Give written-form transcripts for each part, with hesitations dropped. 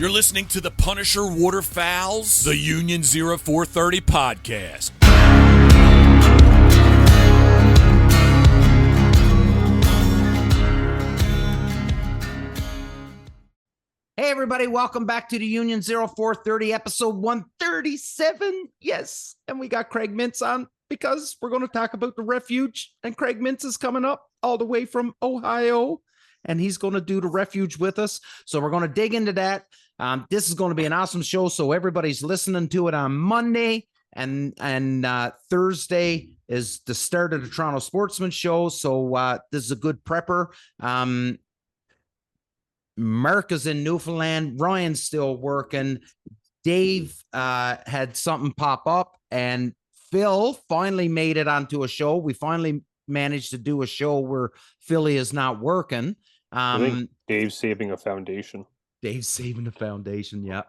You're listening to the Punisher Waterfowls, the Union 0430 podcast. Hey, everybody. Welcome back to the Union 0430, episode 137. Yes. And we got Craig Mintz on because we're going to talk about the Refuge. And Craig Mintz is coming up all the way from Ohio, and he's going to do the Refuge with us. So we're going to dig into that. This is going to be an awesome show. So everybody's listening to it on Monday, and Thursday is the start of the Toronto Sportsman Show. So this is a good prepper. Merck is in Newfoundland. Ryan's still working. Dave had something pop up, and Phil finally made it onto a show. We finally managed to do a show where Philly is not working. I think Dave's saving a foundation. Dave's saving the foundation. Yeah.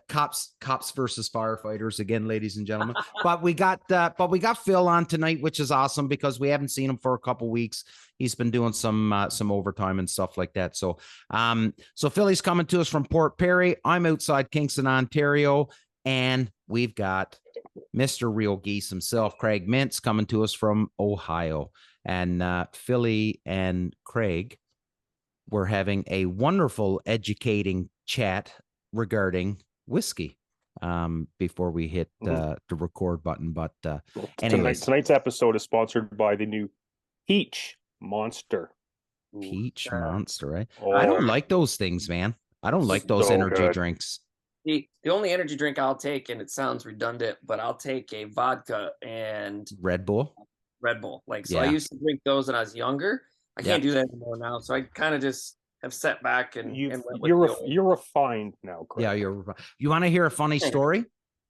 Cops versus firefighters again, ladies and gentlemen. But we got Phil on tonight, which is awesome because we haven't seen him for a couple weeks. He's been doing some overtime and stuff like that. So Philly's coming to us from Port Perry. I'm outside Kingston, Ontario, and we've got Mr. Real Geese himself, Craig Mintz, coming to us from Ohio. And Philly and Craig were having a wonderful educating chat regarding whiskey before we hit the record button. But anyways, tonight's episode is sponsored by the new Peach Monster. Monster, right? Oh, I don't like those things, man. I don't like those energy drinks. The only energy drink I'll take, and it sounds redundant, but I'll take a vodka and Red Bull. I used to drink those when I was younger. I can't do that anymore now. So I kind of just have set back and you're refined now, Craig. Yeah, you're refined. You want to hear a funny story?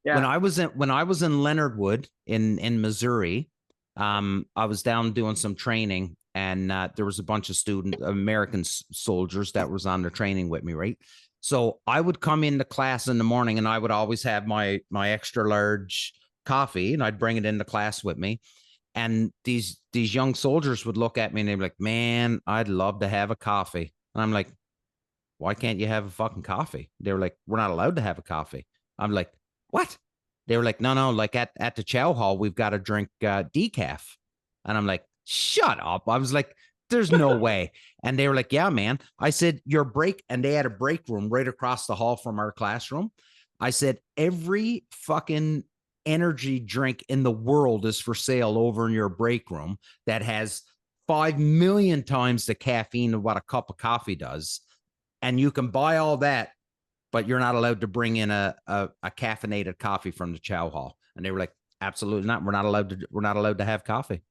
Yeah. When I was in Leonard Wood in Missouri, I was down doing some training, and there was a bunch of American soldiers that was on the training with me, right? So I would come into class in the morning, and I would always have my extra large coffee, and I'd bring it into class with me. And these young soldiers would look at me and they'd be like, "Man, I'd love to have a coffee." And I'm like, "Why can't you have a fucking coffee?" They were like, "We're not allowed to have a coffee." I'm like, "What?" They were like, no, like at the chow hall, we've got to drink decaf. And I'm like, "Shut up." I was like, "There's no way." And they were like, "Yeah, man." I said, "Your break." And they had a break room right across the hall from our classroom. I said, "Every fucking energy drink in the world is for sale over in your break room that has 5 million times the caffeine of what a cup of coffee does. And you can buy all that, but you're not allowed to bring in a caffeinated coffee from the chow hall." And they were like, "Absolutely not. We're not allowed to have coffee."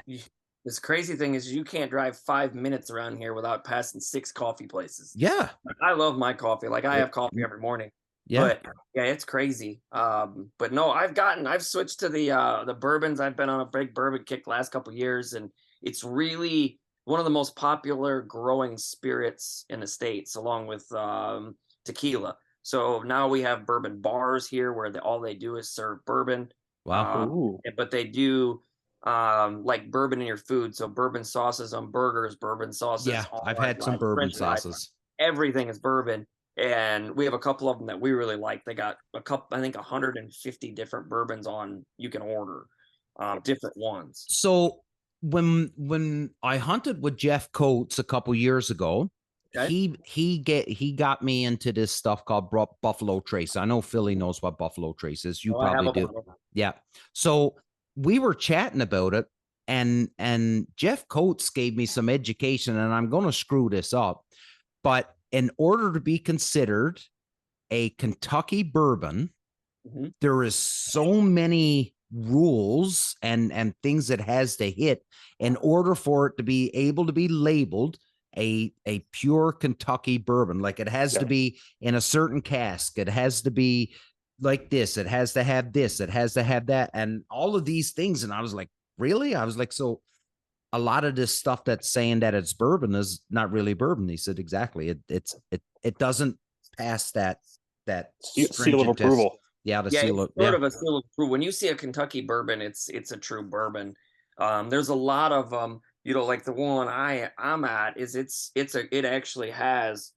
This crazy thing is you can't drive 5 minutes around here without passing 6 coffee places. Yeah. I love my coffee. Like I have coffee every morning. Yeah. But yeah, it's crazy. But no, I've switched to the bourbons. I've been on a big bourbon kick last couple of years, and it's really one of the most popular growing spirits in the States, along with tequila. So now we have bourbon bars here where all they do is serve bourbon. Wow. But they do like bourbon in your food. So bourbon sauces on burgers, bourbon sauces. Yeah, I've had some bourbon sauces. Everything is bourbon. And we have a couple of them that we really like. They got I think 150 different bourbons you can order, different ones. So when I hunted with Jeff Coates a couple years ago, he got me into this stuff called Buffalo Trace. I know Philly knows what Buffalo Trace is. You probably do. Yeah. So we were chatting about it, and Jeff Coates gave me some education, and I'm going to screw this up, but in order to be considered a Kentucky bourbon, there is so many rules and things it has to hit in order for it to be able to be labeled a pure Kentucky bourbon. Like it has to be in a certain cask. It has to be like this. It has to have this. It has to have that. And all of these things. And I was like, really? I was like, so a lot of this stuff that's saying that it's bourbon is not really bourbon. He said, exactly. It doesn't pass that seal of approval. Yeah, it's sort of a seal of approval. When you see a Kentucky bourbon, it's a true bourbon. There's a lot of like the one I'm at is it actually has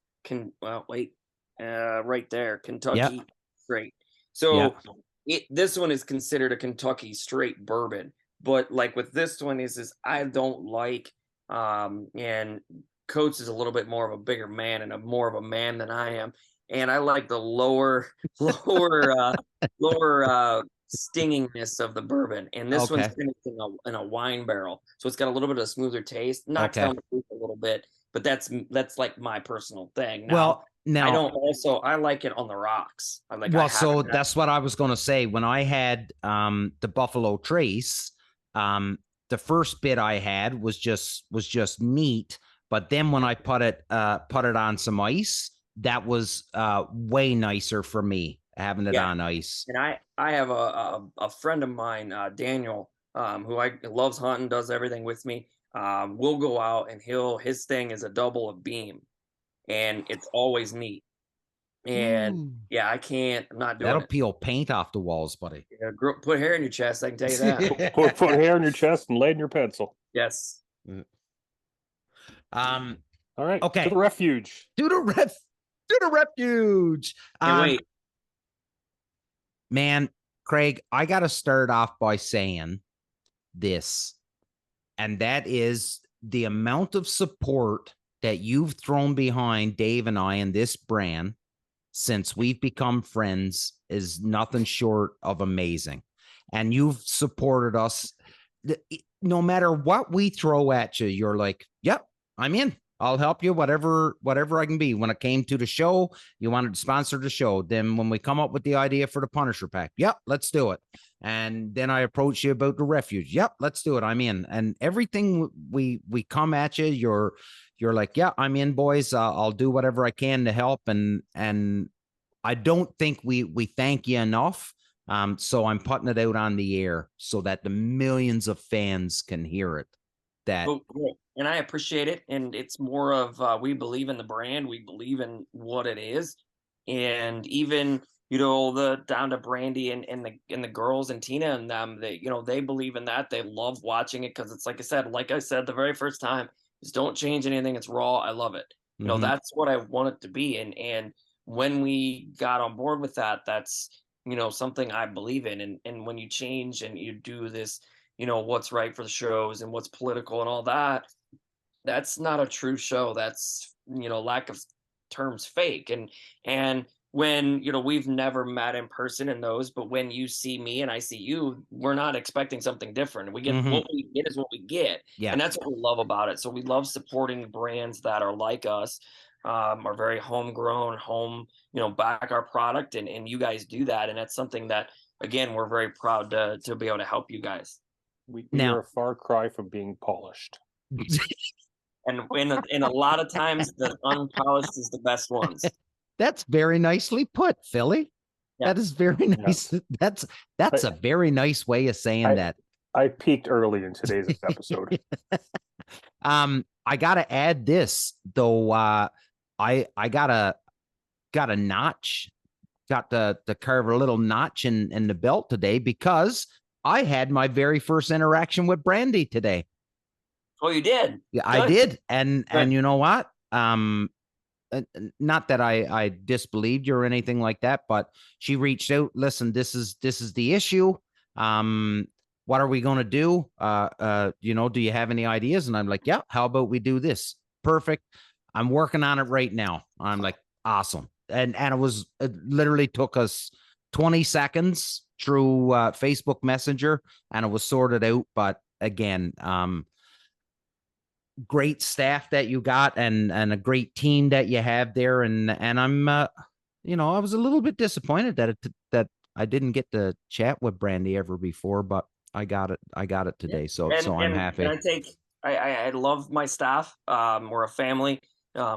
right there, Kentucky Yep. straight. So Yep. this one is considered a Kentucky straight bourbon, but like with this one is I don't like and Coates is a little bit more of a bigger man and more of a man than I am, and I like the lower stingingness of the bourbon, and this one's Okay. finished in a wine barrel, so it's got a little bit of smoother taste, knocks Okay. down the proof a little bit, but that's like my personal thing. Now, Well, I now, don't I like it on the rocks. I like. well, so that's what I was going to say. When I had the Buffalo Trace, the first bit I had was just neat, but then when I put it on some ice, that was way nicer for me having it on ice. And I have a friend of mine, Daniel, who loves hunting, does everything with me. We'll go out and his thing is a double of beam, and it's always neat. And yeah, I'm not doing That'll it. peel paint off the walls, buddy. Yeah, put hair in your chest, I can tell you that. Put hair in your chest and lead in your pencil. Yes. All right. Okay. To the refuge. To the refuge. Wait. Man, Craig, I got to start off by saying this, and that is the amount of support that you've thrown behind Dave and I in this brand since we've become friends is nothing short of amazing. And you've supported us. No matter what we throw at you, you're like, yep, I'm in. I'll help you, whatever I can be. When it came to the show, you wanted to sponsor the show. Then when we come up with the idea for the Punisher pack, yep, let's do it. And then I approach you about the refuge. Yep, let's do it. I'm in. And everything we come at you, you're like, yeah, I'm in, boys. I'll do whatever I can to help. And I don't think we thank you enough. So I'm putting it out on the air so that the millions of fans can hear it. And I appreciate it. And it's more of we believe in the brand, we believe in what it is, and even down to Brandy and the girls and Tina and them, they believe in that. They love watching it because it's like I said the very first time, is don't change anything. It's raw. I love it. That's what I want it to be. And when we got on board with that, that's something I believe in. And when you change and you do this, what's right for the shows and what's political and all that, that's not a true show. That's lack of terms fake. And when we've never met in person in those, but when you see me and I see you, we're not expecting something different. We get what we get is what we get. Yeah. And that's what we love about it. So we love supporting brands that are like us, are very homegrown, back our product, and you guys do that. And that's something that, again, we're very proud to be able to help you guys. We are a far cry from being polished. And in a lot of times, the unpolished is the best ones. That's very nicely put, Philly. Yeah. That is very nice. Yeah. That's a very nice way of saying that. I peaked early in today's episode. I gotta add this though. I got a notch. Got to carve a little notch in the belt today because I had my very first interaction with Brandy today. Oh, you did? Yeah, I did. And you know what? Not that I disbelieved you or anything like that, but she reached out. Listen, this is the issue. What are we going to do? Do you have any ideas? And I'm like, yeah, how about we do this? Perfect. I'm working on it right now. I'm like, awesome. And it literally took us 20 seconds through Facebook Messenger and it was sorted out. But again, great staff that you got and a great team that you have there. And I'm, I was a little bit disappointed that I didn't get to chat with Brandy ever before, but I got it today. So I'm happy. And I love my staff. We're a family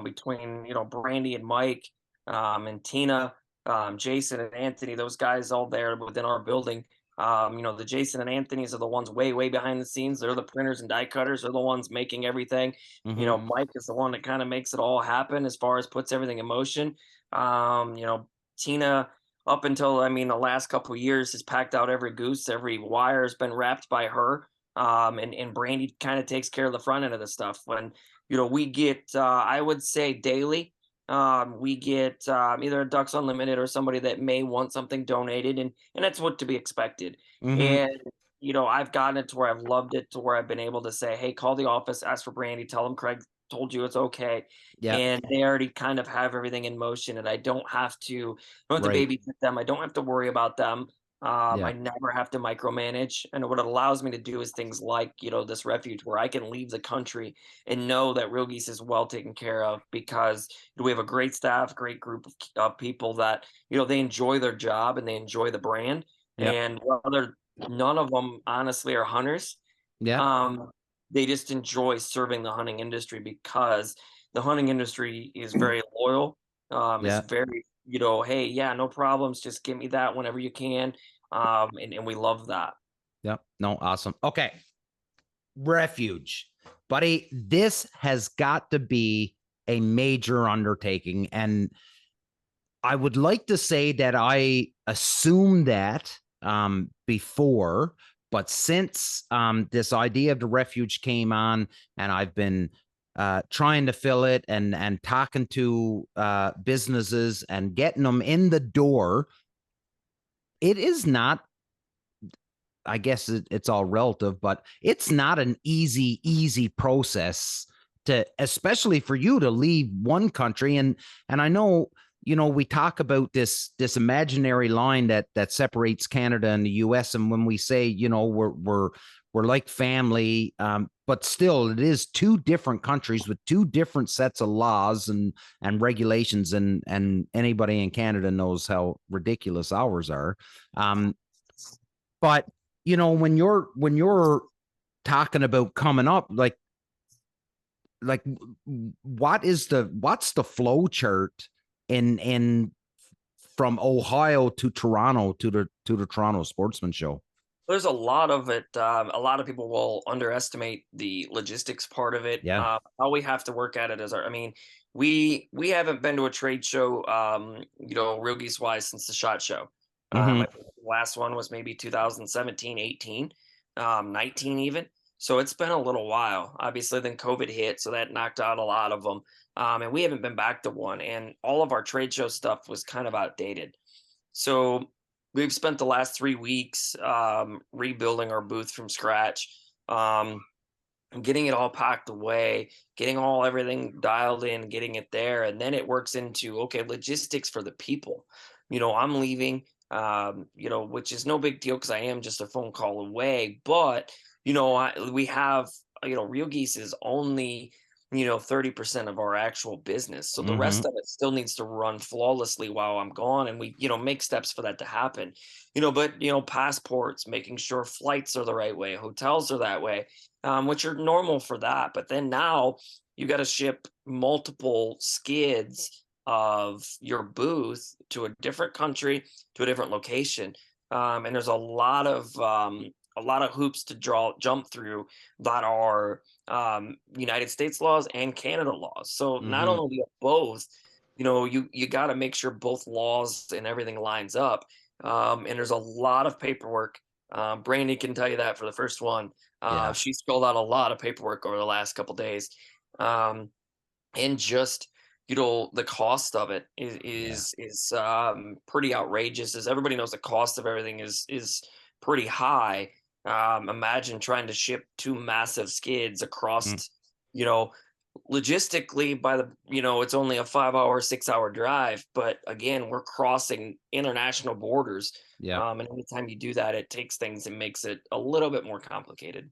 between, Brandy and Mike and Tina, Jason and Anthony, those guys all there within our building. The Jason and Anthony's are the ones way, way behind the scenes. They're the printers and die cutters. They're the ones making everything. Mm-hmm. Mike is the one that kind of makes it all happen as far as puts everything in motion. Tina, up until, the last couple of years, has packed out every goose. Every wire has been wrapped by her. And Brandy kind of takes care of the front end of the stuff. When, we get, I would say daily, we get either a Ducks Unlimited or somebody that may want something donated, and that's what to be expected. Mhm. And I've gotten it to where I've loved it to where I've been able to say, hey, call the office, ask for Brandy, tell them Craig told you it's okay. Yeah. And they already kind of have everything in motion, and I don't have to Right. babysit them. I don't have to worry about them. Yeah. I never have to micromanage. And what it allows me to do is things like, this refuge where I can leave the country and know that Real Geese is well taken care of, because we have a great staff, great group of people that, they enjoy their job and they enjoy the brand. Yeah. And whether none of them honestly are hunters, Yeah. they just enjoy serving the hunting industry, because the hunting industry is very loyal. Is Yeah. very, hey, yeah, no problems. Just give me that whenever you can. And we love that. Yeah. No, awesome. Okay. Refuge, buddy. This has got to be a major undertaking. And I would like to say that I assumed that before, but since this idea of the refuge came on, and I've been trying to fill it and talking to businesses and getting them in the door, it is not, I guess it's all relative, but it's not an easy process to, especially for you to leave one country. And I know, we talk about this imaginary line that separates Canada and the US. And when we say, we're like family, but still it is two different countries with two different sets of laws and regulations. And anybody in Canada knows how ridiculous ours are. But when you're talking about coming up, like what's the flow chart in from Ohio to Toronto to the Toronto Sportsman Show? There's a lot of it. A lot of people will underestimate the logistics part of it. Yeah. All we have to work at it is we haven't been to a trade show, Real Geese wise, since the SHOT Show. Mhm. I think the last one was maybe 2017, 18, 19 even. So it's been a little while. Obviously, then COVID hit, so that knocked out a lot of them. And we haven't been back to one. And all of our trade show stuff was kind of outdated. So we've spent the last 3 weeks rebuilding our booth from scratch, getting it all packed away, getting everything dialed in, getting it there. And then it works into, okay, logistics for the people. I'm leaving, which is no big deal because I am just a phone call away. But, we have, Real Geese is only 30% of our actual business. So the rest of it still needs to run flawlessly while I'm gone. And we, make steps for that to happen, but, passports, making sure flights are the right way, hotels are that way, which are normal for that. But then now you got to ship multiple skids of your booth to a different country, to a different location. And there's a lot of hoops to jump through that are United States laws and Canada laws. So not only do you have both, you got to make sure both laws and everything lines up. And there's a lot of paperwork. Brandy can tell you that for the first one. Yeah. She's filled out a lot of paperwork over the last couple days. And just, the cost of it is pretty outrageous. As everybody knows, the cost of everything is pretty high. Imagine trying to ship two massive skids across, logistically it's only a 5-hour, 6-hour drive. But again, we're crossing international borders. Yeah. And anytime you do that, it takes things and makes it a little bit more complicated.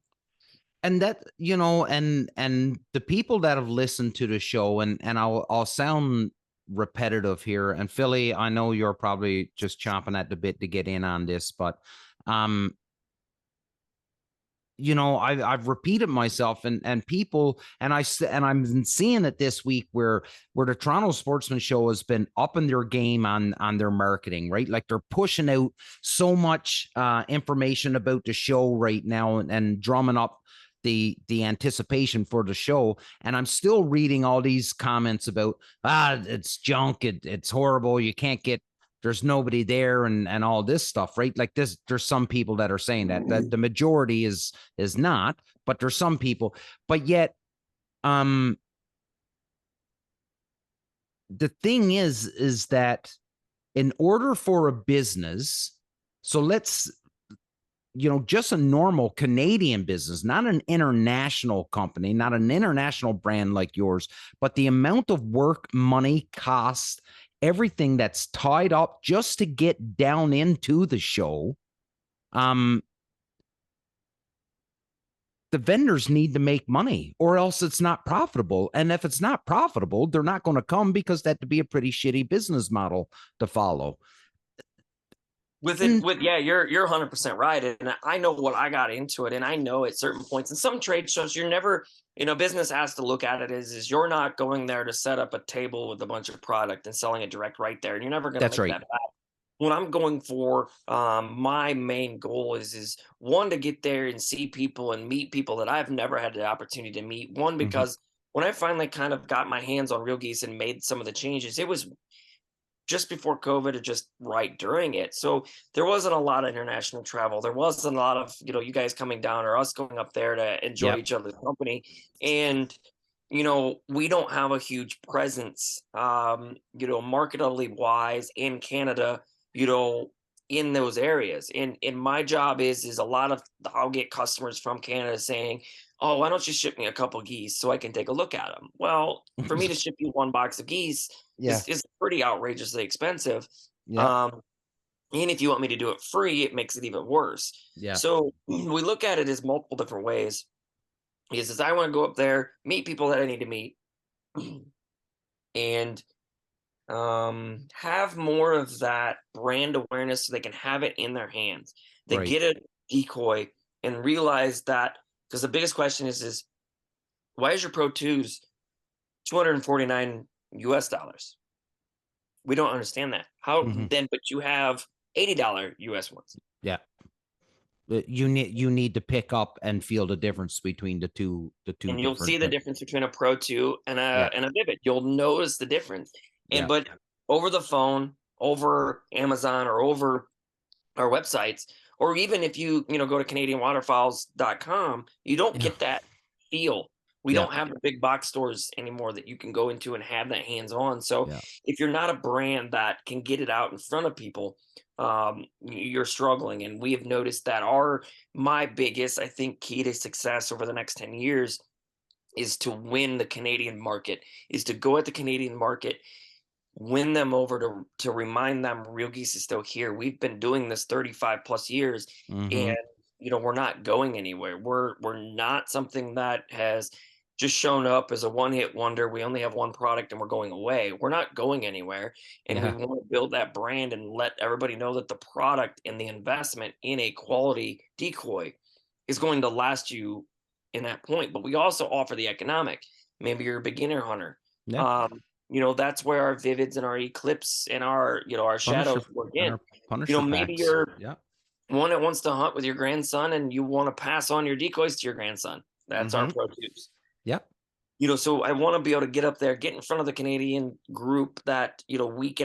And that, and the people that have listened to the show, and I'll sound repetitive here. And Philly, I know you're probably just chomping at the bit to get in on this, but I've repeated myself and people, and I'm seeing it this week where the Toronto Sportsman Show has been upping their game on their marketing, right? Like they're pushing out so much information about the show right now and drumming up the anticipation for the show. And I'm still reading all these comments about, it's junk. It's horrible. You can't get, there's nobody there and all this stuff, right? Like there's some people that are saying that the majority is not, but there's some people, but yet, the thing is that in order for a business, so let's, just a normal Canadian business, not an international company, not an international brand like yours, but the amount of work, money, cost, everything that's tied up just to get down into the show, the vendors need to make money or else it's not profitable. And if it's not profitable, they're not going to come because that'd be a pretty shitty business model to follow. You're 100% right. And I know what I got into it. And I know at certain points in some trade shows, you're never, business has to look at it is you're not going there to set up a table with a bunch of product and selling it direct right there. And you're never going to make that back. What I'm going for, my main goal is one, to get there and see people and meet people that I've never had the opportunity to meet. One, because when I finally kind of got my hands on Real Geese and made some of the changes, it was just before COVID or just right during it. So there wasn't a lot of international travel. There wasn't a lot of, you guys coming down or us going up there to enjoy each other's company. And, we don't have a huge presence, marketably wise in Canada, in those areas. And my job is a lot of, I'll get customers from Canada saying, oh, why don't you ship me a couple geese so I can take a look at them? Well, for me to ship you one box of geese is pretty outrageously expensive. And if you want me to do it free, it makes it even worse. So we look at it as multiple different ways. Is I want to go up there, meet people that I need to meet, and have more of that brand awareness so they can have it in their hands. They get a decoy and realize that, because the biggest question is why is your Pro 2s $249 US? We don't understand that. How then, but you have $80 US ones. Yeah. You need to pick up and feel the difference between the two. And you'll see the difference between a Pro 2 and a Vivid. You'll notice the difference. But over the phone, over Amazon, or over our websites, or even if you go to CanadianWaterfowls.com, you don't get that feel. We don't have the big box stores anymore that you can go into and have that hands on. So if you're not a brand that can get it out in front of people, you're struggling. And we have noticed that my biggest, I think, key to success over the next 10 years is to win the Canadian market, is to go at the Canadian market, win them over to remind them Real Geese is still here. We've been doing this 35 plus years, and we're not going anywhere. We're not something that has just shown up as a one-hit wonder. We only have one product and we're going away. We're not going anywhere. And we want to build that brand and let everybody know that the product and the investment in a quality decoy is going to last you in that point. But we also offer the economic. Maybe you're a beginner hunter. That's where our Vivids and our Eclipse and our shadows work in. Maybe you're one that wants to hunt with your grandson and you want to pass on your decoys to your grandson. That's our Pro 2s. So I want to be able to get up there, get in front of the Canadian group that,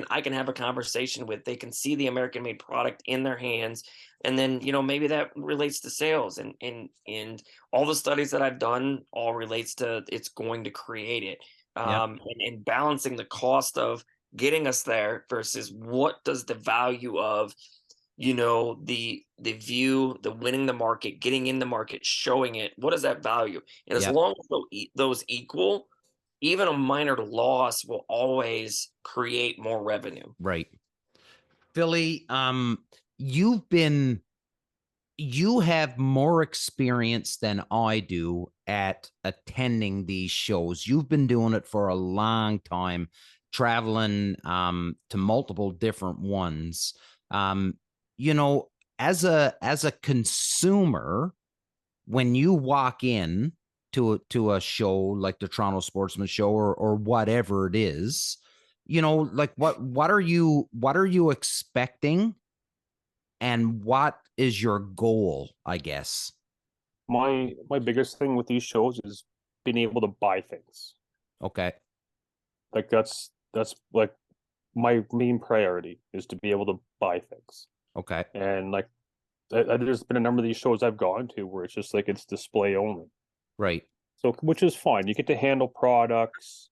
I can have a conversation with. They can see the American made product in their hands. And then, maybe that relates to sales, and all the studies that I've done all relates to it's going to create it. And balancing the cost of getting us there versus what does the value of, the view, the winning the market, getting in the market, showing it, what is that value? And as long as those equal, even a minor loss will always create more revenue. Right. Philly, you have more experience than I do at attending these shows. You've been doing it for a long time, traveling to multiple different ones. As a consumer, when you walk in to a show like the Toronto Sportsman Show or whatever it is, what are you expecting, and what is your goal, I guess? My biggest thing with these shows is being able to buy things. Okay. Like that's like my main priority, is to be able to buy things. Okay. And like there's been a number of these shows I've gone to where it's just like it's display only. Right. So, which is fine. You get to handle products.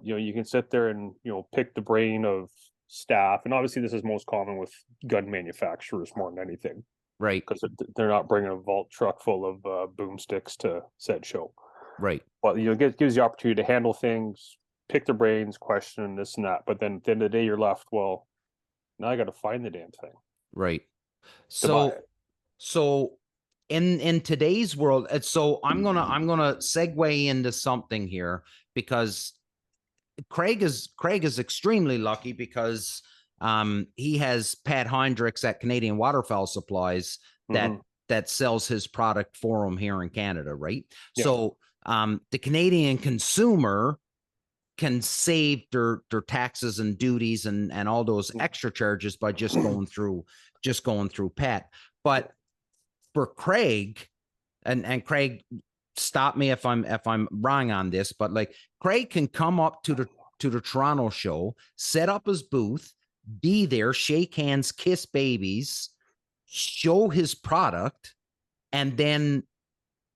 You can sit there and pick the brain of staff, and obviously this is most common with gun manufacturers more than anything, Right. because they're not bringing a vault truck full of boomsticks to said show. Right. But it gives you the opportunity to handle things, pick their brains, question this and that. But then at the end of the day, you're left. Well, now I got to find the damn thing. Right. To buy it. So in today's world, so I'm gonna segue into something here, because Craig is extremely lucky, because he has Pat Heinrichs at Canadian Waterfowl Supplies that sells his product for him here in Canada, right? Yeah. So the Canadian consumer can save their taxes and duties and all those extra charges by just going through Pat. But for Craig, and Craig, stop me if I'm wrong on this, but like, Craig can come up to the Toronto show, set up his booth, be there, shake hands, kiss babies, show his product, and then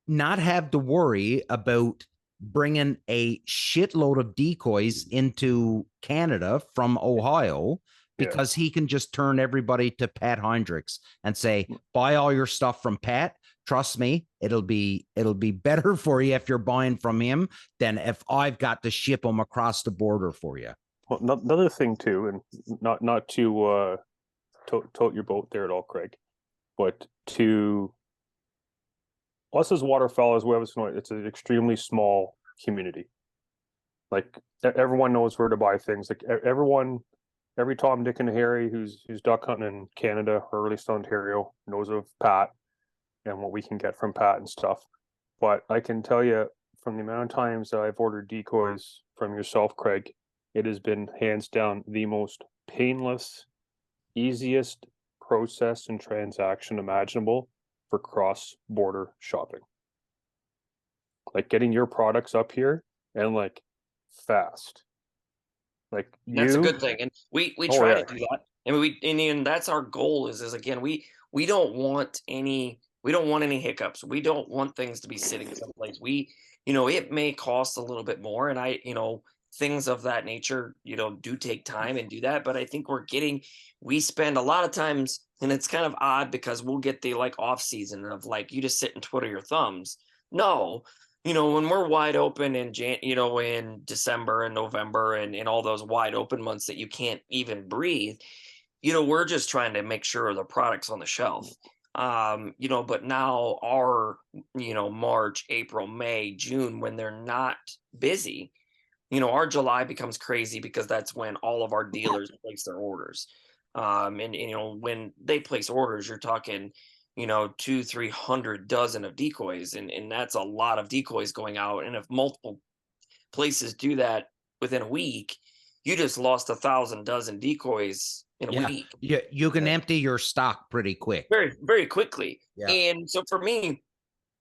not have to worry about bringing a shitload of decoys into Canada from Ohio, because he can just turn everybody to Pat Heinrichs and say, buy all your stuff from Pat. Trust me, it'll be better for you if you're buying from him than if I've got to ship them across the border for you. Well, another thing too, and not to tote your boat there at all, Craig, but to us as waterfowl, as we always know, it's an extremely small community. Like, everyone knows where to buy things. Like, every Tom, Dick, and Harry who's duck hunting in Canada or at least Ontario knows of Pat and what we can get from Pat and stuff. But I can tell you, from the amount of times that I've ordered decoys from yourself, Craig, it has been hands down the most painless, easiest process and transaction imaginable for cross-border shopping. Like, getting your products up here and like fast. Like, that's a good thing, and we try to do that, and that's our goal. Is again, we don't want any hiccups. We don't want things to be sitting someplace. It may cost a little bit more, and things of that nature, do take time and do that. But I think we spend a lot of times, and it's kind of odd because we'll get the like off season of like, you just sit and twiddle your thumbs. No, when we're wide open in in December and November and all those wide open months that you can't even breathe, we're just trying to make sure the product's on the shelf. But now our, March, April, May, June, when they're not busy, our July becomes crazy because that's when all of our dealers place their orders. And when they place orders, you're talking, 200-300 dozen of decoys, and that's a lot of decoys going out. And if multiple places do that within a week, you just lost 1,000 dozen decoys in a week. Yeah, you can empty your stock pretty quick, very, very quickly. Yeah. And so for me,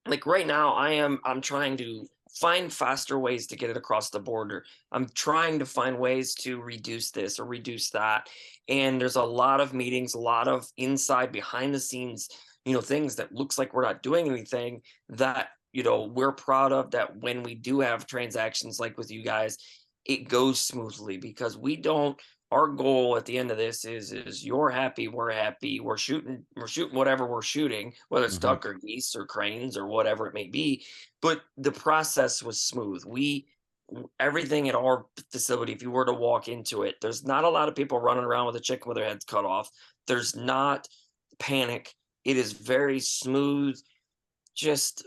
like right now, I'm trying to find faster ways to get it across the border. I'm trying to find ways to reduce this or reduce that. And there's a lot of meetings, a lot of inside behind the scenes, things that looks like we're not doing anything that, we're proud of, that when we do have transactions like with you guys, it goes smoothly, because our goal at the end of this is you're happy, we're happy, we're shooting whatever we're shooting, whether it's duck or geese or cranes or whatever it may be. But the process was smooth. Everything at our facility, if you were to walk into it, there's not a lot of people running around with a chicken with their heads cut off. There's not panic. It is very smooth. Just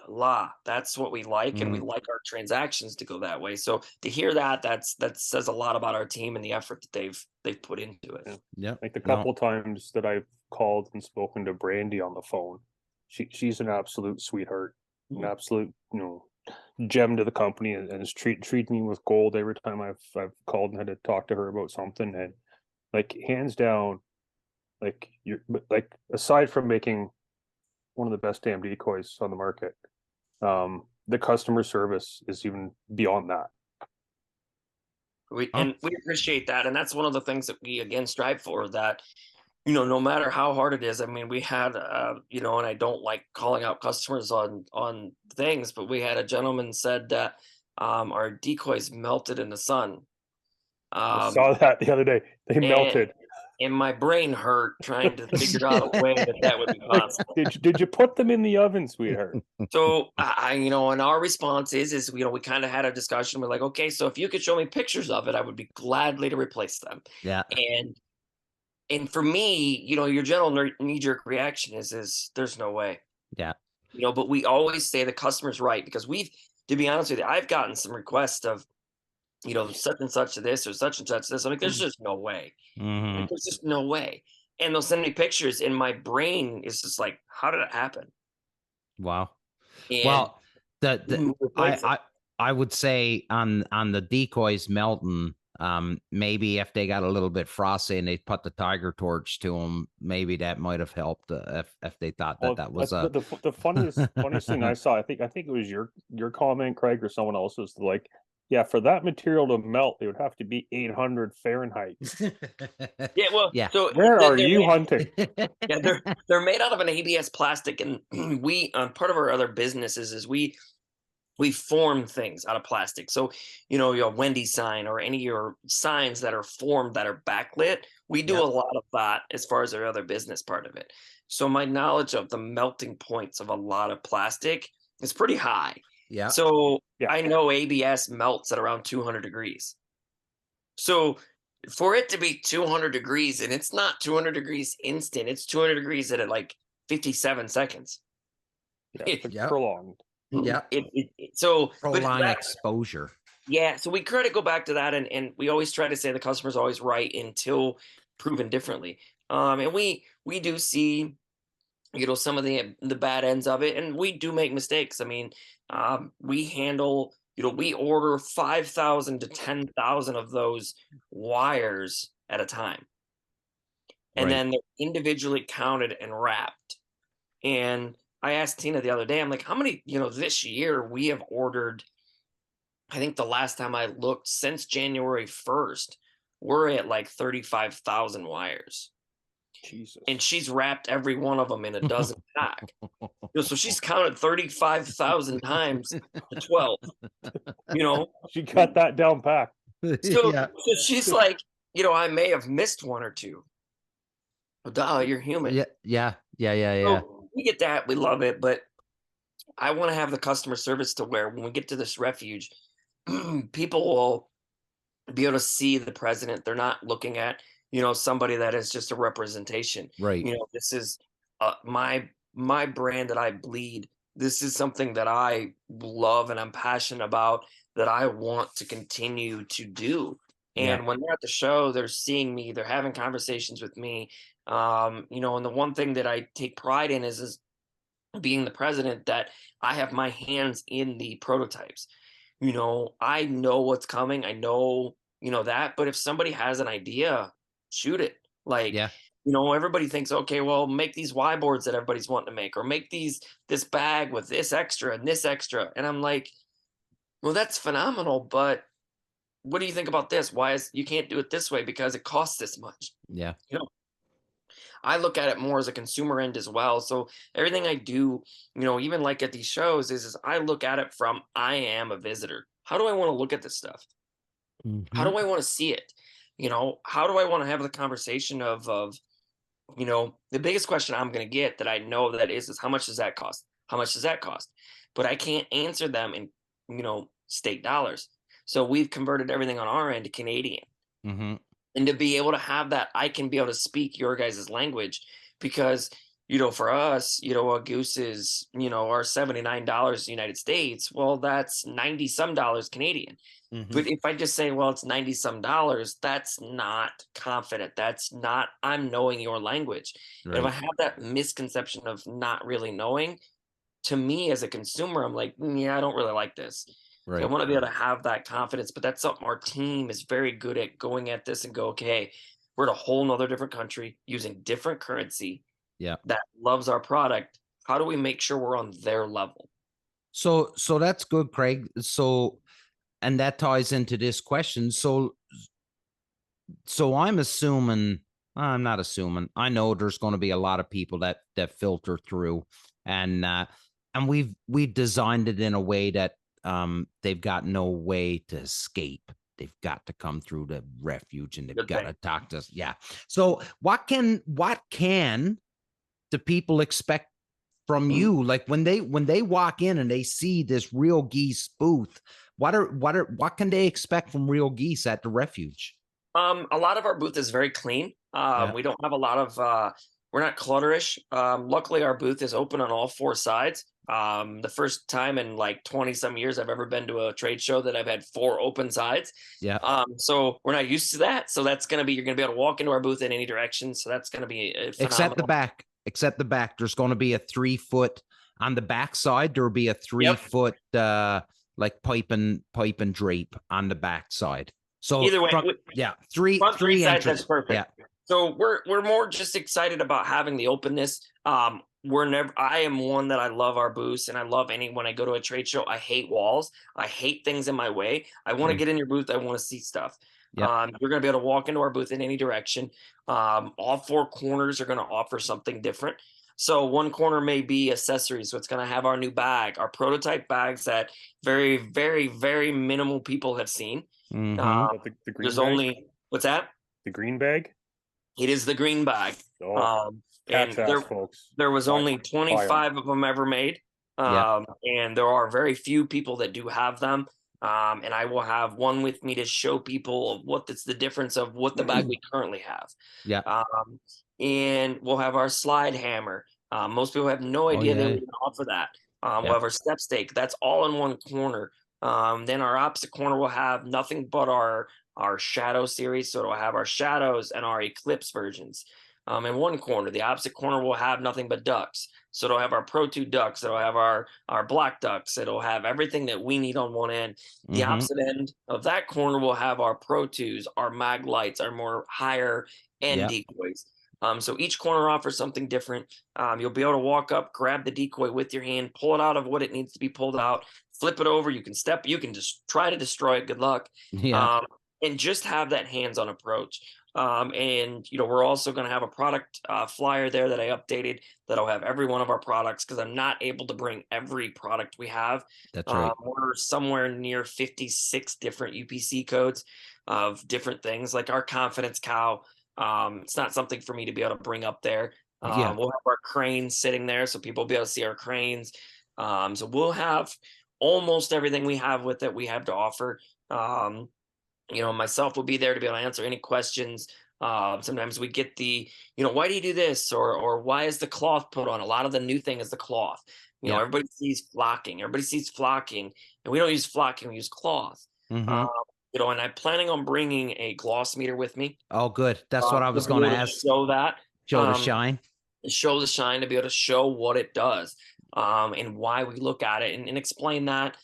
that's what we like, and we like our transactions to go that way. So to hear that says a lot about our team and the effort that they've put into it. Yeah. Like the couple times that I've called and spoken to Brandy on the phone, she's an absolute sweetheart, an absolute gem to the company, and is treating me with gold every time I've called and had to talk to her about something. And like, hands down, like, aside from making one of the best damn decoys on the market, the customer service is even beyond that. We appreciate that, and that's one of the things that we again strive for, that no matter how hard it is. I mean, we had and I don't like calling out customers on things, but we had a gentleman said that our decoys melted in the sun. I saw that the other day. They melted. And my brain hurt trying to figure out a way that would be possible. Did you put them in the oven, sweetheart? So and our response is we kind of had a discussion. We're like, okay, so if you could show me pictures of it, I would be gladly to replace them. Yeah. And for me, your general knee-jerk reaction is there's no way. Yeah. But we always say the customer's right, because to be honest with you, I've gotten some requests of, such and such to this or such and such to this. I'm like, there's just no way. Mm-hmm. There's just no way. And they'll send me pictures, and my brain is just like, how did it happen? Wow. And well, I would say on the decoys melting, maybe if they got a little bit frosty and they put the tiger torch to them, maybe that might have helped if they thought that was the funniest thing I saw. I think it was your comment, Craig, or someone else's. Like, yeah, for that material to melt, it would have to be 800 Fahrenheit. Yeah, well, yeah. So where are you hunting? Yeah, they're made out of an ABS plastic, and we part of our other businesses is we form things out of plastic. So, your Wendy sign or any of your signs that are formed that are backlit, we do a lot of that as far as our other business part of it. So my knowledge of the melting points of a lot of plastic is pretty high. Yeah. So I know ABS melts at around 200 degrees. So for it to be 200 degrees, and it's not 200 degrees instant, it's 200 degrees at like 57 seconds. Yeah, prolonged. Yeah. So prolonged exposure. Yeah. So we try to go back to that, and we always try to say the customer's always right until proven differently. And we do see, some of the bad ends of it, and we do make mistakes. I mean, we handle, we order 5,000 to 10,000 of those wires at a time, and then they're individually counted and wrapped. And I asked Tina the other day, I'm like, how many, this year we have ordered, I think the last time I looked, since January 1st, we're at like 35,000 wires. Jesus. And she's wrapped every one of them in a dozen pack. So she's counted 35,000 times to 12. She got that down packed. So she's like, I may have missed one or two. But you're human. Yeah. So we get that. We love it. But I want to have the customer service to where when we get to this refuge, people will be able to see the president. They're not looking at, somebody that is just a representation. Right. This is my brand that I bleed. This is something that I love and I'm passionate about, that I want to continue to do. And when they're at the show, they're seeing me, they're having conversations with me. And the one thing that I take pride in is being the president, that I have my hands in the prototypes. I know what's coming. I know, that, but if somebody has an idea, shoot it. Like, everybody thinks, okay, well, make these Y boards that everybody's wanting to make, or make this bag with this extra and this extra. And I'm like, well, that's phenomenal, but what do you think about this? You can't do it this way because it costs this much. Yeah. I look at it more as a consumer end as well. So everything I do, even like at these shows is I look at it from, I am a visitor. How do I want to look at this stuff? Mm-hmm. How do I want to see it? How do I want to have the conversation of, the biggest question I'm going to get that I know that is how much does that cost? How much does that cost? But I can't answer them in, state dollars. So we've converted everything on our end to Canadian. Mm-hmm. And to be able to have that, I can be able to speak your guys' language, because, for us, a goose is, our $79 United States. Well, that's 90 some dollars Canadian. Mm-hmm. But if I just say, well, it's 90 some dollars, that's not confident. That's not, I'm knowing your language. Right. And if I have that misconception of not really knowing, to me as a consumer, I'm like, I don't really like this. Right. So I want to be able to have that confidence, but that's something our team is very good at, going at this and go, okay, we're in a whole nother different country using different currency that loves our product. How do we make sure we're on their level? So that's good, Craig. So, and that ties into this question. So I'm assuming, I'm not assuming, I know there's going to be a lot of people that filter through, and we designed it in a way that they've got no way to escape. They've got to come through the refuge, and they've got to talk to us. Yeah. So what can the people expect from you? Like when they walk in and they see this Real Geese booth, what can they expect from Real Geese at the refuge? A lot of our booth is very clean. We don't have a lot of we're not clutterish. Luckily our booth is open on all four sides. The first time in like 20 some years I've ever been to a trade show that I've had 4 open sides. Yeah. So we're not used to that. So that's going to be, you're going to be able to walk into our booth in any direction. So that's going to be except the back. There's going to be a 3 foot on the back side. There'll be a 3 foot like pipe and drape on the back side. So either way, three sides, that's perfect. Yeah. So we're more just excited about having the openness. I am one that I love our booths, and I love when I go to a trade show. I hate walls. I hate things in my way. I want to get in your booth. I want to see stuff. You're going to be able to walk into our booth in any direction. All 4 corners are going to offer something different. So one corner may be accessories. So it's going to have our new bag, our prototype bags that very, very, very minimal people have seen. The green there's bag? only, what's that? The green bag? It is the green bag. And there was only 25 of them ever made. And there are very few people that do have them. And I will have one with me to show people what that's the difference of what the bag we currently have. And we'll have our slide hammer. Most people have no idea that we can offer that. We'll have our step stake. That's all in one corner. Then our opposite corner will have nothing but our shadow series. So it'll have our shadows and our eclipse versions. In one corner, the opposite corner will have nothing but ducks. So it'll have our Pro 2 ducks. It'll have our black ducks. It'll have everything that we need on one end. The opposite end of that corner will have our Pro 2s, our mag lights, our more higher end decoys. So each corner offers something different. You'll be able to walk up, grab the decoy with your hand, pull it out of what it needs to be pulled out, flip it over. You can just try to destroy it. Good luck. And just have that hands-on approach. And we're also going to have a product flyer there that I updated that'll have every one of our products, because I'm not able to bring every product we have. That's right. We're somewhere near 56 different UPC codes of different things, like our confidence cow. It's not something for me to be able to bring up there. We'll have our cranes sitting there so people will be able to see our cranes. So we'll have almost everything we have with it we have to offer. Myself will be there to be able to answer any questions. Sometimes we get the, why do you do this? Or why is the cloth put on? A lot of the new thing is the cloth. Everybody sees flocking. And we don't use flocking, we use cloth. And I'm planning on bringing a gloss meter with me. Oh, good. That's what I was going to ask. Show that. Show the shine. Show the shine, to be able to show what it does and why we look at it and explain that.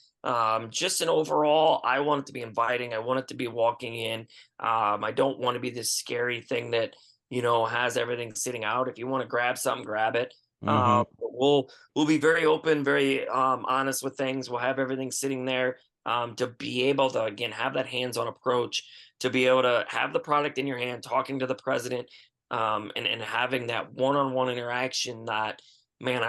Just an overall, I want it to be inviting. I want it to be walking in. I don't want to be this scary thing that, has everything sitting out. If you want to grab something, grab it. We'll be very open, very honest with things. We'll have everything sitting there to be able to, again, have that hands-on approach, to be able to have the product in your hand, talking to the president, and having that one-on-one interaction that, man,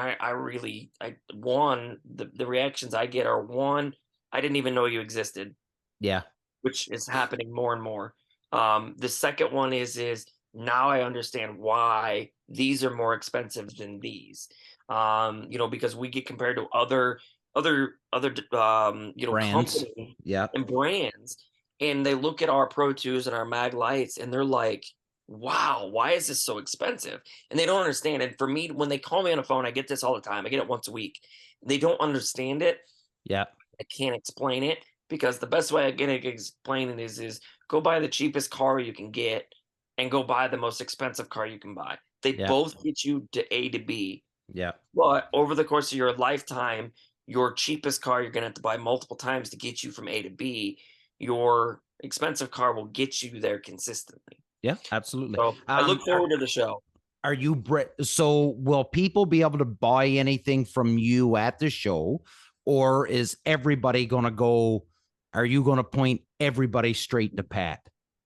the reactions I get are, one, I didn't even know you existed. Yeah. Which is happening more and more. The second one is now I understand why these are more expensive than these. Because we get compared to other brands. Companies and brands, and they look at our Pro 2s and our mag lights and they're like, wow, why is this so expensive? And they don't understand. And for me, when they call me on the phone, I get this all the time. I get it once a week. They don't understand it. Yeah. I can't explain it, because the best way I can explain it is go buy the cheapest car you can get and go buy the most expensive car you can buy. They both get you to A to B. Yeah. But over the course of your lifetime, your cheapest car you're going to have to buy multiple times to get you from A to B. Your expensive car will get you there consistently. Yeah, absolutely. So I look forward to the show. Are you so will people be able to buy anything from you at the show, or is everybody going to go? Are you going to point everybody straight to Pat?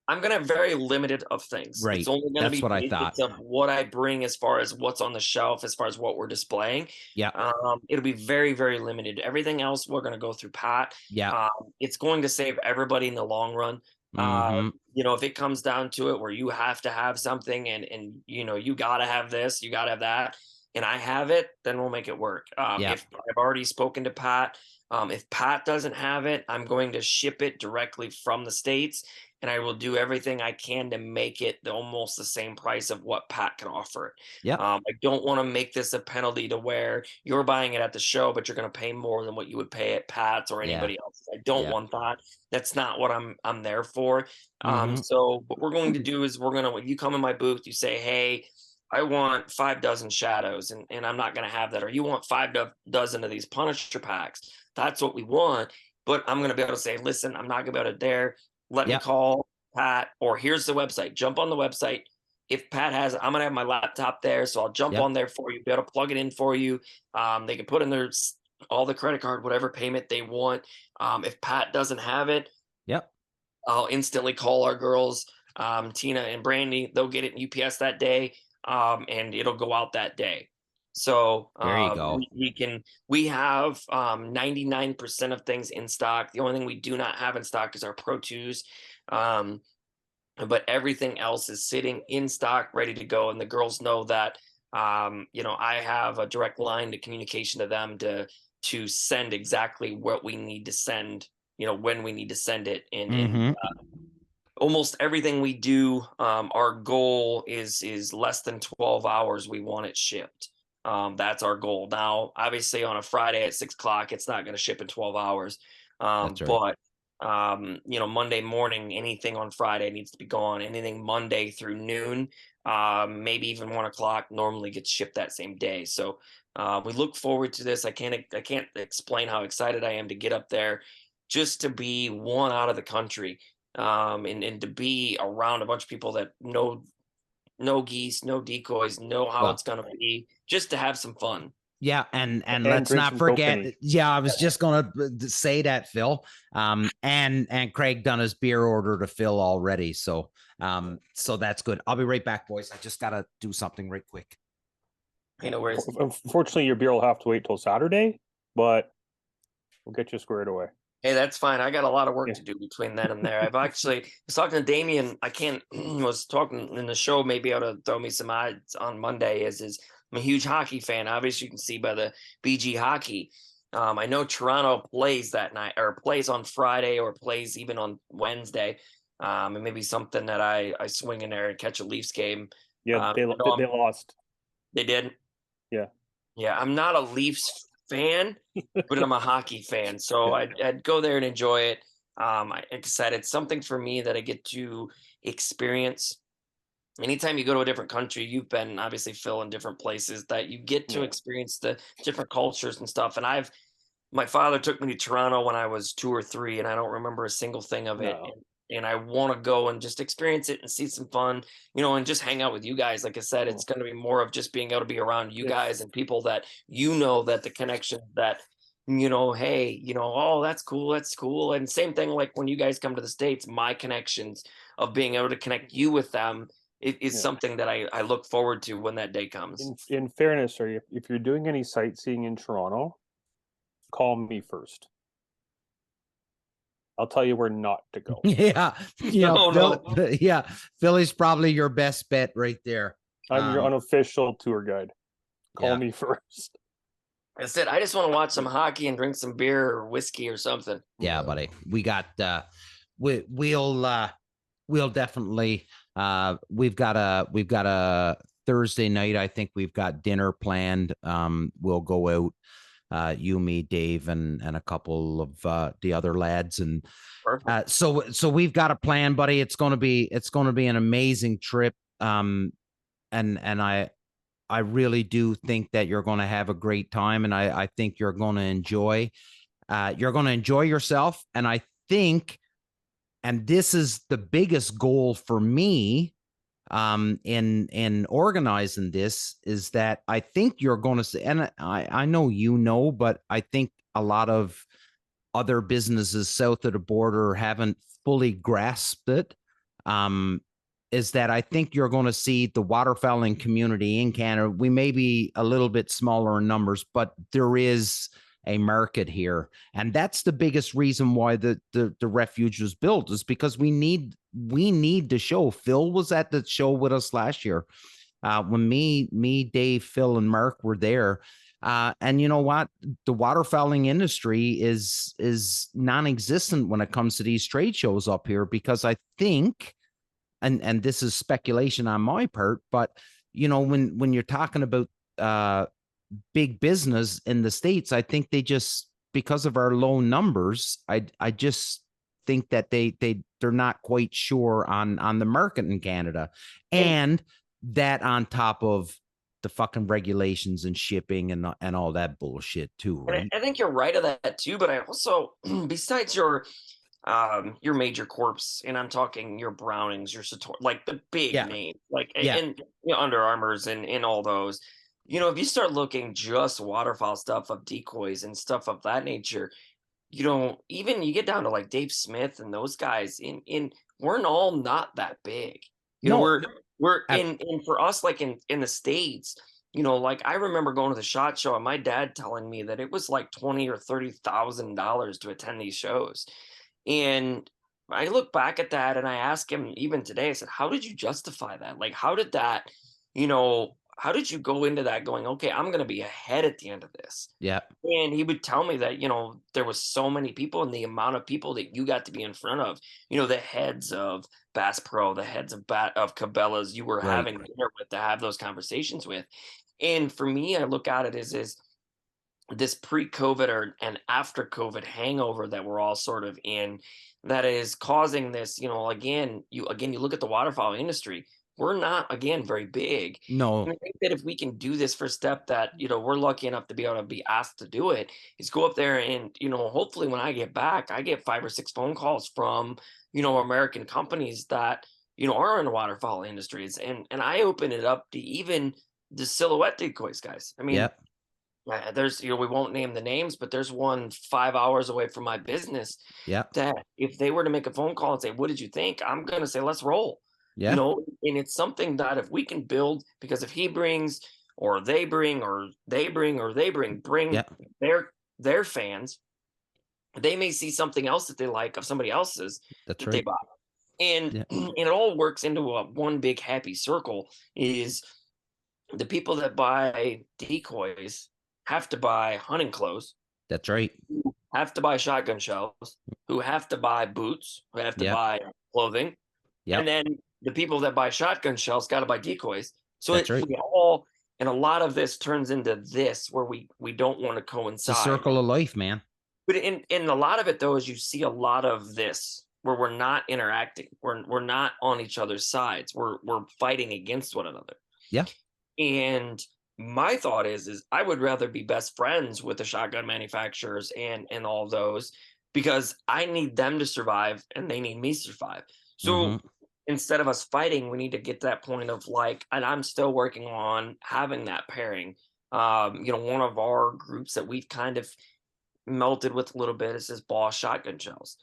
I'm gonna have very limited of things. Right. It's only gonna That's be what I basics thought. of what I bring as far as what's on the shelf, as far as what we're displaying. Yeah. It'll be very, very limited. Everything else we're gonna go through Pat. Yeah. It's going to save everybody in the long run. Mm-hmm. You know, if it comes down to it where you have to have something and you know, you gotta have this, you gotta have that, and I have it, then we'll make it work. Yeah. If I've already spoken to Pat, if Pat doesn't have it, I'm going to ship it directly from the States, and I will do everything I can to make it almost the same price of what Pat can offer it. Yeah. I don't want to make this a penalty to where you're buying it at the show, but you're going to pay more than what you would pay at Pat's or anybody else. I don't want that. That's not what I'm there for. So what we're going to do is when you come in my booth, you say, hey, I want 5 dozen shadows, and I'm not going to have that. Or you want 5 dozen of these Punisher packs. That's what we want. But I'm going to be able to say, listen, I'm not going to be able to there. Let me call Pat, or here's the website. Jump on the website. If Pat has, I'm gonna have my laptop there, so I'll jump on there for you. Be able to plug it in for you. They can put in their all the credit card, whatever payment they want. If Pat doesn't have it, I'll instantly call our girls, Tina and Brandy. They'll get it in UPS that day, and it'll go out that day. So there you go. We have 99% of things in stock. The only thing we do not have in stock is our Pro 2s. But everything else is sitting in stock, ready to go. And the girls know that, you know, I have a direct line to communication to them to send exactly what we need to send, you know, when we need to send it. And almost everything we do, our goal is less than 12 hours. We want it shipped. That's our goal. Now, obviously on a Friday at 6 o'clock, it's not going to ship in 12 hours. That's right. But, you know, Monday morning, anything on Friday needs to be gone. Anything Monday through noon, maybe even 1 o'clock normally gets shipped that same day. So, we look forward to this. I can't explain how excited I am to get up there just to be one out of the country. And to be around a bunch of people that know geese, no decoys, know how it's going to be, just to have some fun. Yeah, and let's not forget. Yeah, I was just gonna say that, Phil. And Craig done his beer order to Phil already, so that's good. I'll be right back, boys. I just gotta do something right quick. Hey, no worries. Unfortunately, your beer will have to wait till Saturday, but we'll get you squared away. Hey, that's fine. I got a lot of work to do between then and there. I've actually was talking to Damien. Was talking in the show. Maybe able to throw me some odds on Monday. I'm a huge hockey fan. Obviously, you can see by the BG hockey. I know Toronto plays that night, or plays on Friday, or plays even on Wednesday. And maybe something that I swing in there and catch a Leafs game. Yeah, they lost. They did. Yeah. Yeah, I'm not a Leafs fan, but I'm a hockey fan, so I'd go there and enjoy it. Like I said, it's something for me that I get to experience. Anytime you go to a different country, you've been obviously, Phil, in different places, that you get to experience the different cultures and stuff. And my father took me to Toronto when I was 2 or 3, and I don't remember a single thing of it. And I want to go and just experience it and see some fun, you know, and just hang out with you guys. Like I said, it's going to be more of just being able to be around you guys and people that, you know, that the connection that, you know, hey, you know, oh, that's cool. That's cool. And same thing, like when you guys come to the States, my connections of being able to connect you with them is something that I look forward to when that day comes. In fairness, if you're doing any sightseeing in Toronto, call me first. I'll tell you where not to go. Yeah. Philly's probably your best bet right there. I'm your unofficial tour guide. Call me first. I said, I just want to watch some hockey and drink some beer or whiskey or something. Yeah, buddy. We got we'll definitely we've got a Thursday night. I think we've got dinner planned. We'll go out. You, me, Dave, and a couple of the other lads, and so we've got a plan, buddy. It's going to be an amazing trip. And I really do think that you're going to have a great time, and I think you're going to enjoy. You're going to enjoy yourself, and I think, and this is the biggest goal for me, in organizing this, is that I think you're going to say, and I know, you know, but I think a lot of other businesses south of the border haven't fully grasped it. is that I think you're going to see the waterfowling community in Canada. We may be a little bit smaller in numbers, but there is a market here. And that's the biggest reason why the Refuge was built, is because we need the show. Phil was at the show with us last year. When me, Dave, Phil, and Mark were there. And you know what? The waterfowling industry is non-existent when it comes to these trade shows up here, because I think, and this is speculation on my part, but you know, when you're talking about big business in the States, I think they just, because of our low numbers, I just think that they're not quite sure on the market in Canada. And that on top of the fucking regulations and shipping and all that bullshit too, right? I think you're right of that too, but I also, besides your major corps, and I'm talking your Brownings, your Sator, like the big name, like and you know, Under Armours and all those. You know, if you start looking just waterfowl stuff of Decoys and stuff of that nature, you know, even you get down to like Dave Smith and those guys we're all not that big. You know, we're in for us, like in the States, you know, like I remember going to the SHOT Show and my dad telling me that it was like $20,000 or $30,000 to attend these shows. And I look back at that and I ask him even today, I said, how did you justify that? Like, how did that, you know, how did you go into that going, okay, I'm going to be ahead at the end of this? Yeah. And he would tell me that, you know, there was so many people, and the amount of people that you got to be in front of, you know, the heads of Bass Pro, the heads of Cabela's, you were having dinner with, to have those conversations with. And for me, I look at it as this pre-COVID and after COVID hangover that we're all sort of in, that is causing this, you know, again, you look at the waterfowl industry, we're not, again, very big. No. And I think that if we can do this first step, that, you know, we're lucky enough to be able to be asked to do it, is go up there and, you know, hopefully when I get back, I get 5 or 6 phone calls from, you know, American companies that, you know, are in the waterfowl industries. And I open it up to even the silhouette decoys guys. I mean, there's, you know, we won't name the names, but there's one 5 hours away from my business. That if they were to make a phone call and say, what did you think? I'm going to say, let's roll. You know, and it's something that if we can build, because if he brings, or they bring, or they bring, or they bring their fans, they may see something else that they like of somebody else's that they buy. And and it all works into one big happy circle. Is the people that buy decoys have to buy hunting clothes. That's right. Have to buy shotgun shells, who have to buy boots, who have to buy clothing. And then the people that buy shotgun shells got to buy decoys. So we all, and a lot of this turns into this, where we don't want to coincide. It's a circle of life, man. But in a lot of it, though, is you see a lot of this where we're not interacting. We're not on each other's sides. We're fighting against one another. Yeah. And my thought is I would rather be best friends with the shotgun manufacturers and all those, because I need them to survive and they need me to survive. So instead of us fighting, we need to get to that point of like, and I'm still working on having that pairing. You know, one of our groups that we've kind of melted with a little bit is this Boss shotgun shells.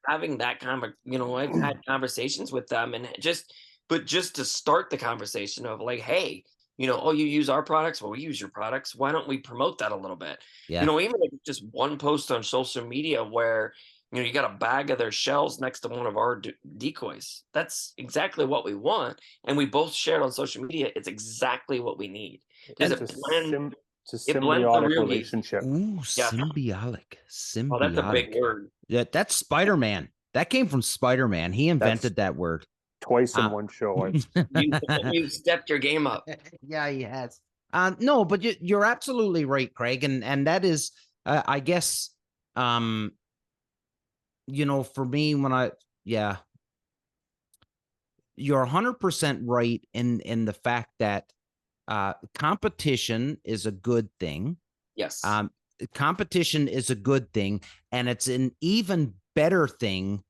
Having that kind of, you know, I've had conversations with them, and just to start the conversation of like, hey, you know, oh, you use our products? Well, we use your products. Why don't we promote that a little bit? You know, even if it's just one post on social media where, you know, you got a bag of their shells next to one of our decoys. That's exactly what we want. And we both shared on social media. It's exactly what we need. Does it blend? It's a symbiotic relationship. Ooh, symbiotic. Oh, that's a big word. Yeah, that's Spider-Man. That came from Spider-Man. He invented that word. Twice in one show. You stepped your game up. Yeah, he has. No, but you're absolutely right, Craig. And that is, I guess, you know, for me, you're 100% right in the fact that competition is a good thing. Yes. Competition is a good thing, and it's an even better thing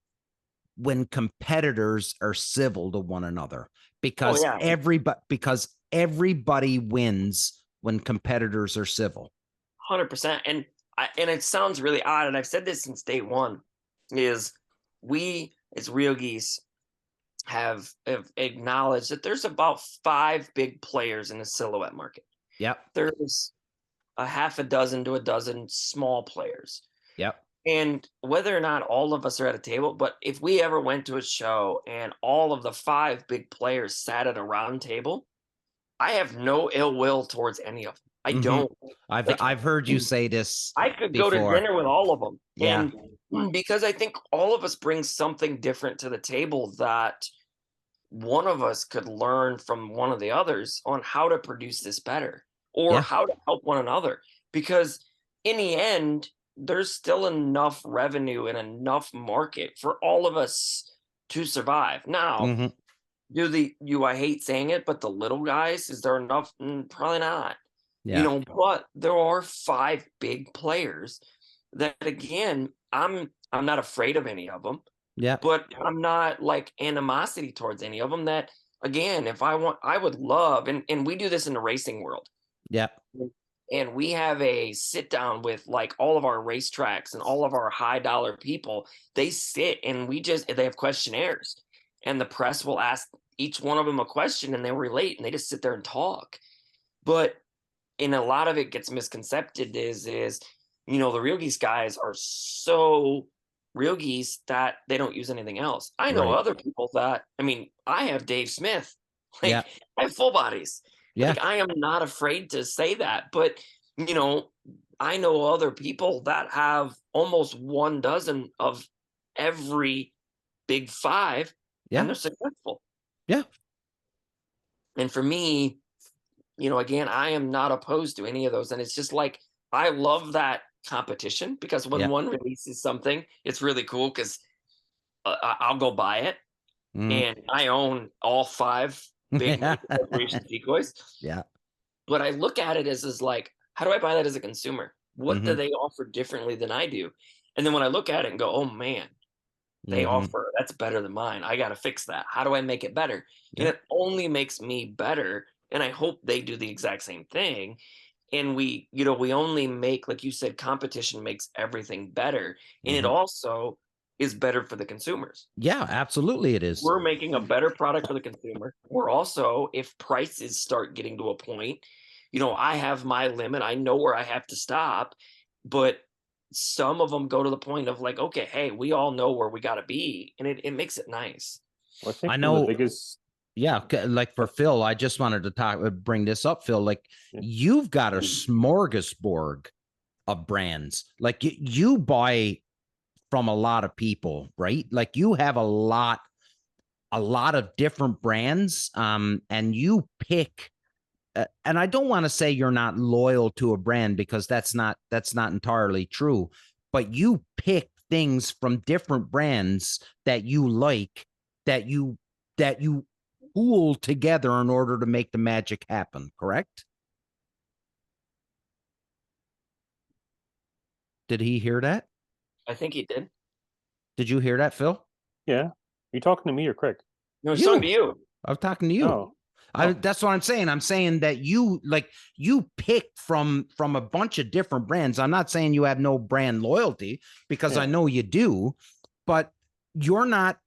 when competitors are civil to one another, because everybody wins when competitors are civil. 100%. And it sounds really odd, and I've said this since day one, is we as Real Geese have acknowledged that there's about 5 big players in the silhouette market. Yep. There's a half a dozen to a dozen small players. Yep. And whether or not all of us are at a table, but if we ever went to a show and all of the 5 big players sat at a round table, I have no ill will towards any of them. I don't. I've heard you say this. I could before. go to dinner with all of them. Yeah. And because I think all of us bring something different to the table that one of us could learn from one of the others on how to produce this better or how to help one another. Because in the end, there's still enough revenue and enough market for all of us to survive. Now, I hate saying it, but the little guys, is there enough? Probably not. Yeah. But there are 5 big players that, again, I'm not afraid of any of them. Yeah. But I'm not like animosity towards any of them. That, again, if I would love, and we do this in the racing world. Yeah. And we have a sit down with like all of our racetracks and all of our high dollar people. They sit and they have questionnaires, and the press will ask each one of them a question and they relate and they just sit there and talk. But in a lot of it gets misconcepted is the Real Geese guys are so Real Geese that they don't use anything else. I know other people that, I have Dave Smith. I have full bodies. Yeah. Like, I am not afraid to say that. But, I know other people that have almost 1 dozen of every big 5. Yeah. And they're successful. Yeah. And for me, again, I am not opposed to any of those. And it's just like, I love that competition, because when one releases something, it's really cool because I'll go buy it. And I own all 5 big corporation decoys. Yeah. But I look at it as like, how do I buy that as a consumer? What do they offer differently than I do? And then when I look at it and go, oh man, they offer, that's better than mine. I got to fix that. How do I make it better? And it only makes me better. And I hope they do the exact same thing. And we only make, like you said, competition makes everything better. And it also is better for the consumers. Yeah, absolutely it is. We're making a better product for the consumer. We're also, if prices start getting to a point, I have my limit. I know where I have to stop. But some of them go to the point of like, okay, hey, we all know where we got to be. And it makes it nice. Well, I think I know. the biggest... Yeah, like for Phil, I just wanted to bring this up, Phil. Like, you've got a smorgasbord of brands. Like, you buy from a lot of people, right? Like, you have a lot of different brands, and you pick. And I don't want to say you're not loyal to a brand, because that's not entirely true. But you pick things from different brands that you like, that you pool together in order to make the magic happen, correct? Did he hear that? I think he did. Did you hear that, Phil? Yeah. Are you talking to me or Craig? No, it's talking to you. I was talking to you. Oh. That's what I'm saying. I'm saying that you picked from a bunch of different brands. I'm not saying you have no brand loyalty, because I know you do, but you're not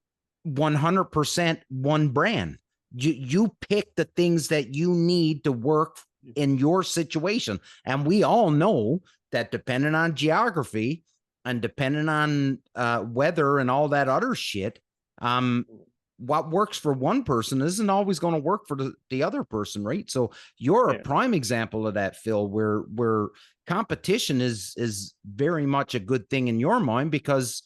100% one brand. You pick the things that you need to work in your situation. And we all know that depending on geography and depending on weather and all that other shit, what works for one person isn't always going to work for the other person, right? So you're a prime example of that, Phil, where competition is very much a good thing in your mind, because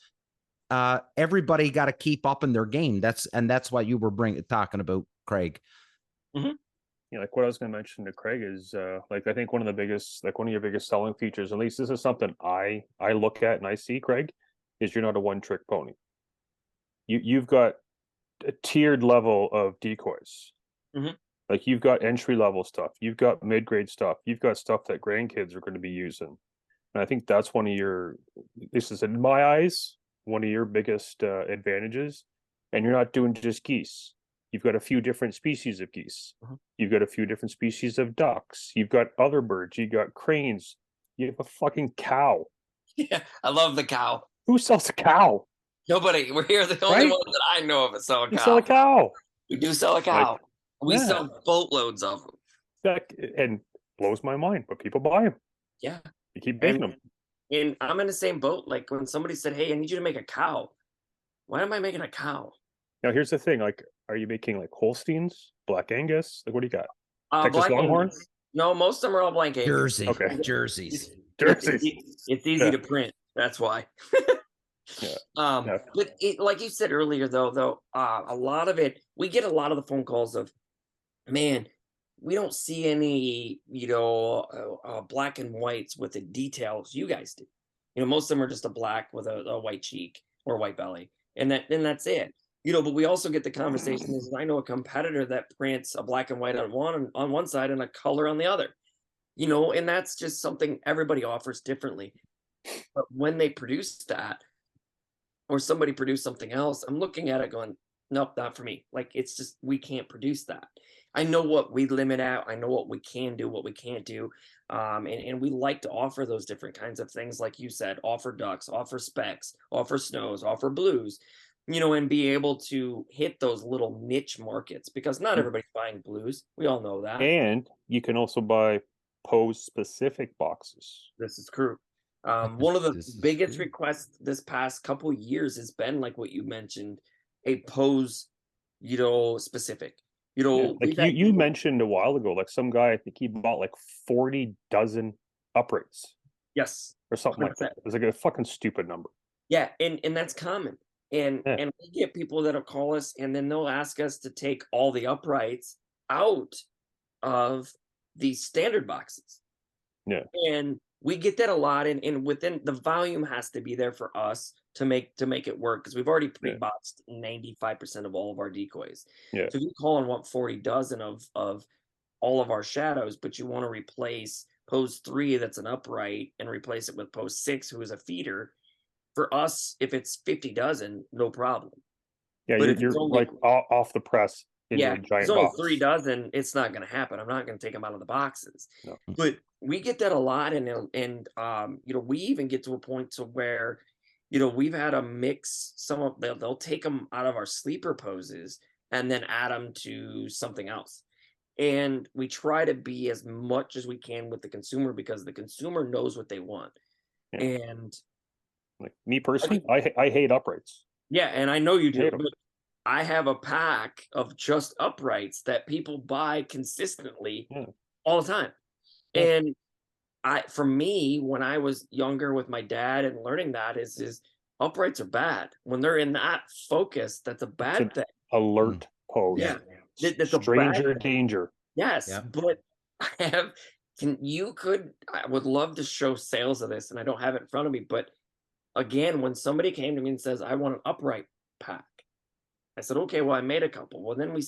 everybody got to keep up in their game. That's what you were talking about, Craig. Like what I was going to mention to Craig is I think one of your biggest selling features, at least this is something I look at and I see, Craig, is you're not a one-trick pony. You've got a tiered level of decoys. Like, you've got entry level stuff, you've got mid-grade stuff, you've got stuff that grandkids are going to be using. And I think that's this is, in my eyes, one of your biggest advantages. And you're not doing just geese. You've got a few different species of geese. You've got a few different species of ducks. You've got other birds. You got cranes. You have a fucking cow. Yeah, I love the cow. Who sells a cow? Nobody. We're the only Right? ones that I know of that sell a You cow. sell a cow. We do sell a cow. We yeah. sell boatloads of them. That and blows my mind, but people buy them. Yeah. You keep making them. And I'm in the same boat. Like when somebody said, "Hey, I need you to make a cow." Why am I making a cow? Now here's the thing: like, are you making like Holsteins, Black Angus? Like, what do you got? Texas Black Longhorn? Angus. No, most of them are all blank Angus. Jersey. Okay. Jerseys. Jerseys. It's easy to print. That's why. Yeah. But like you said earlier, though, a lot of it, we get a lot of the phone calls of, man, we don't see any, black and whites with the details you guys do. Most of them are just a black with a white cheek or white belly, and that's it. But we also get the conversation is I know a competitor that prints a black and white on one side and a color on the other. And that's just something everybody offers differently. But when they produce that, or somebody produce something else, I'm looking at it going, nope, not for me. Like, it's just, we can't produce that. I know what we limit at. I know what we can do, what we can't do. And we like to offer those different kinds of things. Like you said, offer ducks, offer specks, offer snows, offer blues, and be able to hit those little niche markets, because not everybody's buying blues. We all know that. And you can also buy pose specific boxes. This is true. One of the biggest requests this past couple of years has been, like what you mentioned, a pose, specific. Like you mentioned a while ago, like some guy, I think he bought like 40 dozen uprights. Yes. Or something 100%. Like that. It was like a fucking stupid number. Yeah, and that's common. And we get people that'll call us and then they'll ask us to take all the uprights out of the standard boxes. Yeah. And we get that a lot, and within the volume has to be there for us to make it work, because we've already pre-boxed 95% of all of our decoys. Yeah. So if you call and want 40 dozen of all of our shadows, but you want to replace pose 3 that's an upright and replace it with pose 6 who is a feeder, for us, if it's 50 dozen, no problem. Yeah, but you're only, like off the press. Yeah, it's only 3 dozen. It's not going to happen. I'm not going to take them out of the boxes. No. But we get that a lot, and we even get to a point to where, we've had to mix some of they'll take them out of our sleeper poses and then add them to something else. And we try to be as much as we can with the consumer, because the consumer knows what they want. Yeah. And like me personally, I hate uprights. Yeah, and I know you do. But I have a pack of just uprights that people buy consistently all the time. Yeah. And for me, when I was younger with my dad and learning that is uprights are bad. When they're in that focus, that's a bad thing. Alert pose. Yeah. That's stranger danger. Yes. Yeah. But I would love to show sales of this, and I don't have it in front of me. But again, when somebody came to me and says, I want an upright pack, I said, okay, well, I made a couple. Well, then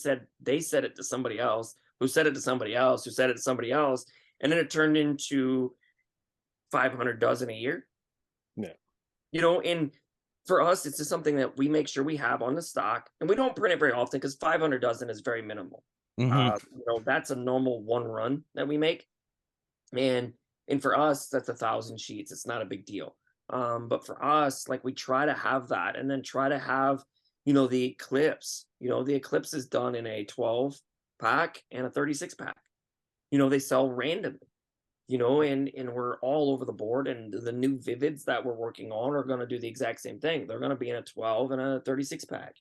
they said it to somebody else, who said it to somebody else, who said it to somebody else. And then it turned into 500 dozen a year. Yeah. And for us, it's just something that we make sure we have on the stock, and we don't print it very often because 500 dozen is very minimal. Mm-hmm. That's a normal one run that we make. And for us, that's 1,000 sheets. It's not a big deal. But for us, like, we try to have that, and then try to have, the Eclipse. The Eclipse is done in a 12 pack and a 36 pack. They sell randomly, and we're all over the board. And the new Vivids that we're working on are going to do the exact same thing. They're going to be in a 12 and a 36 pack.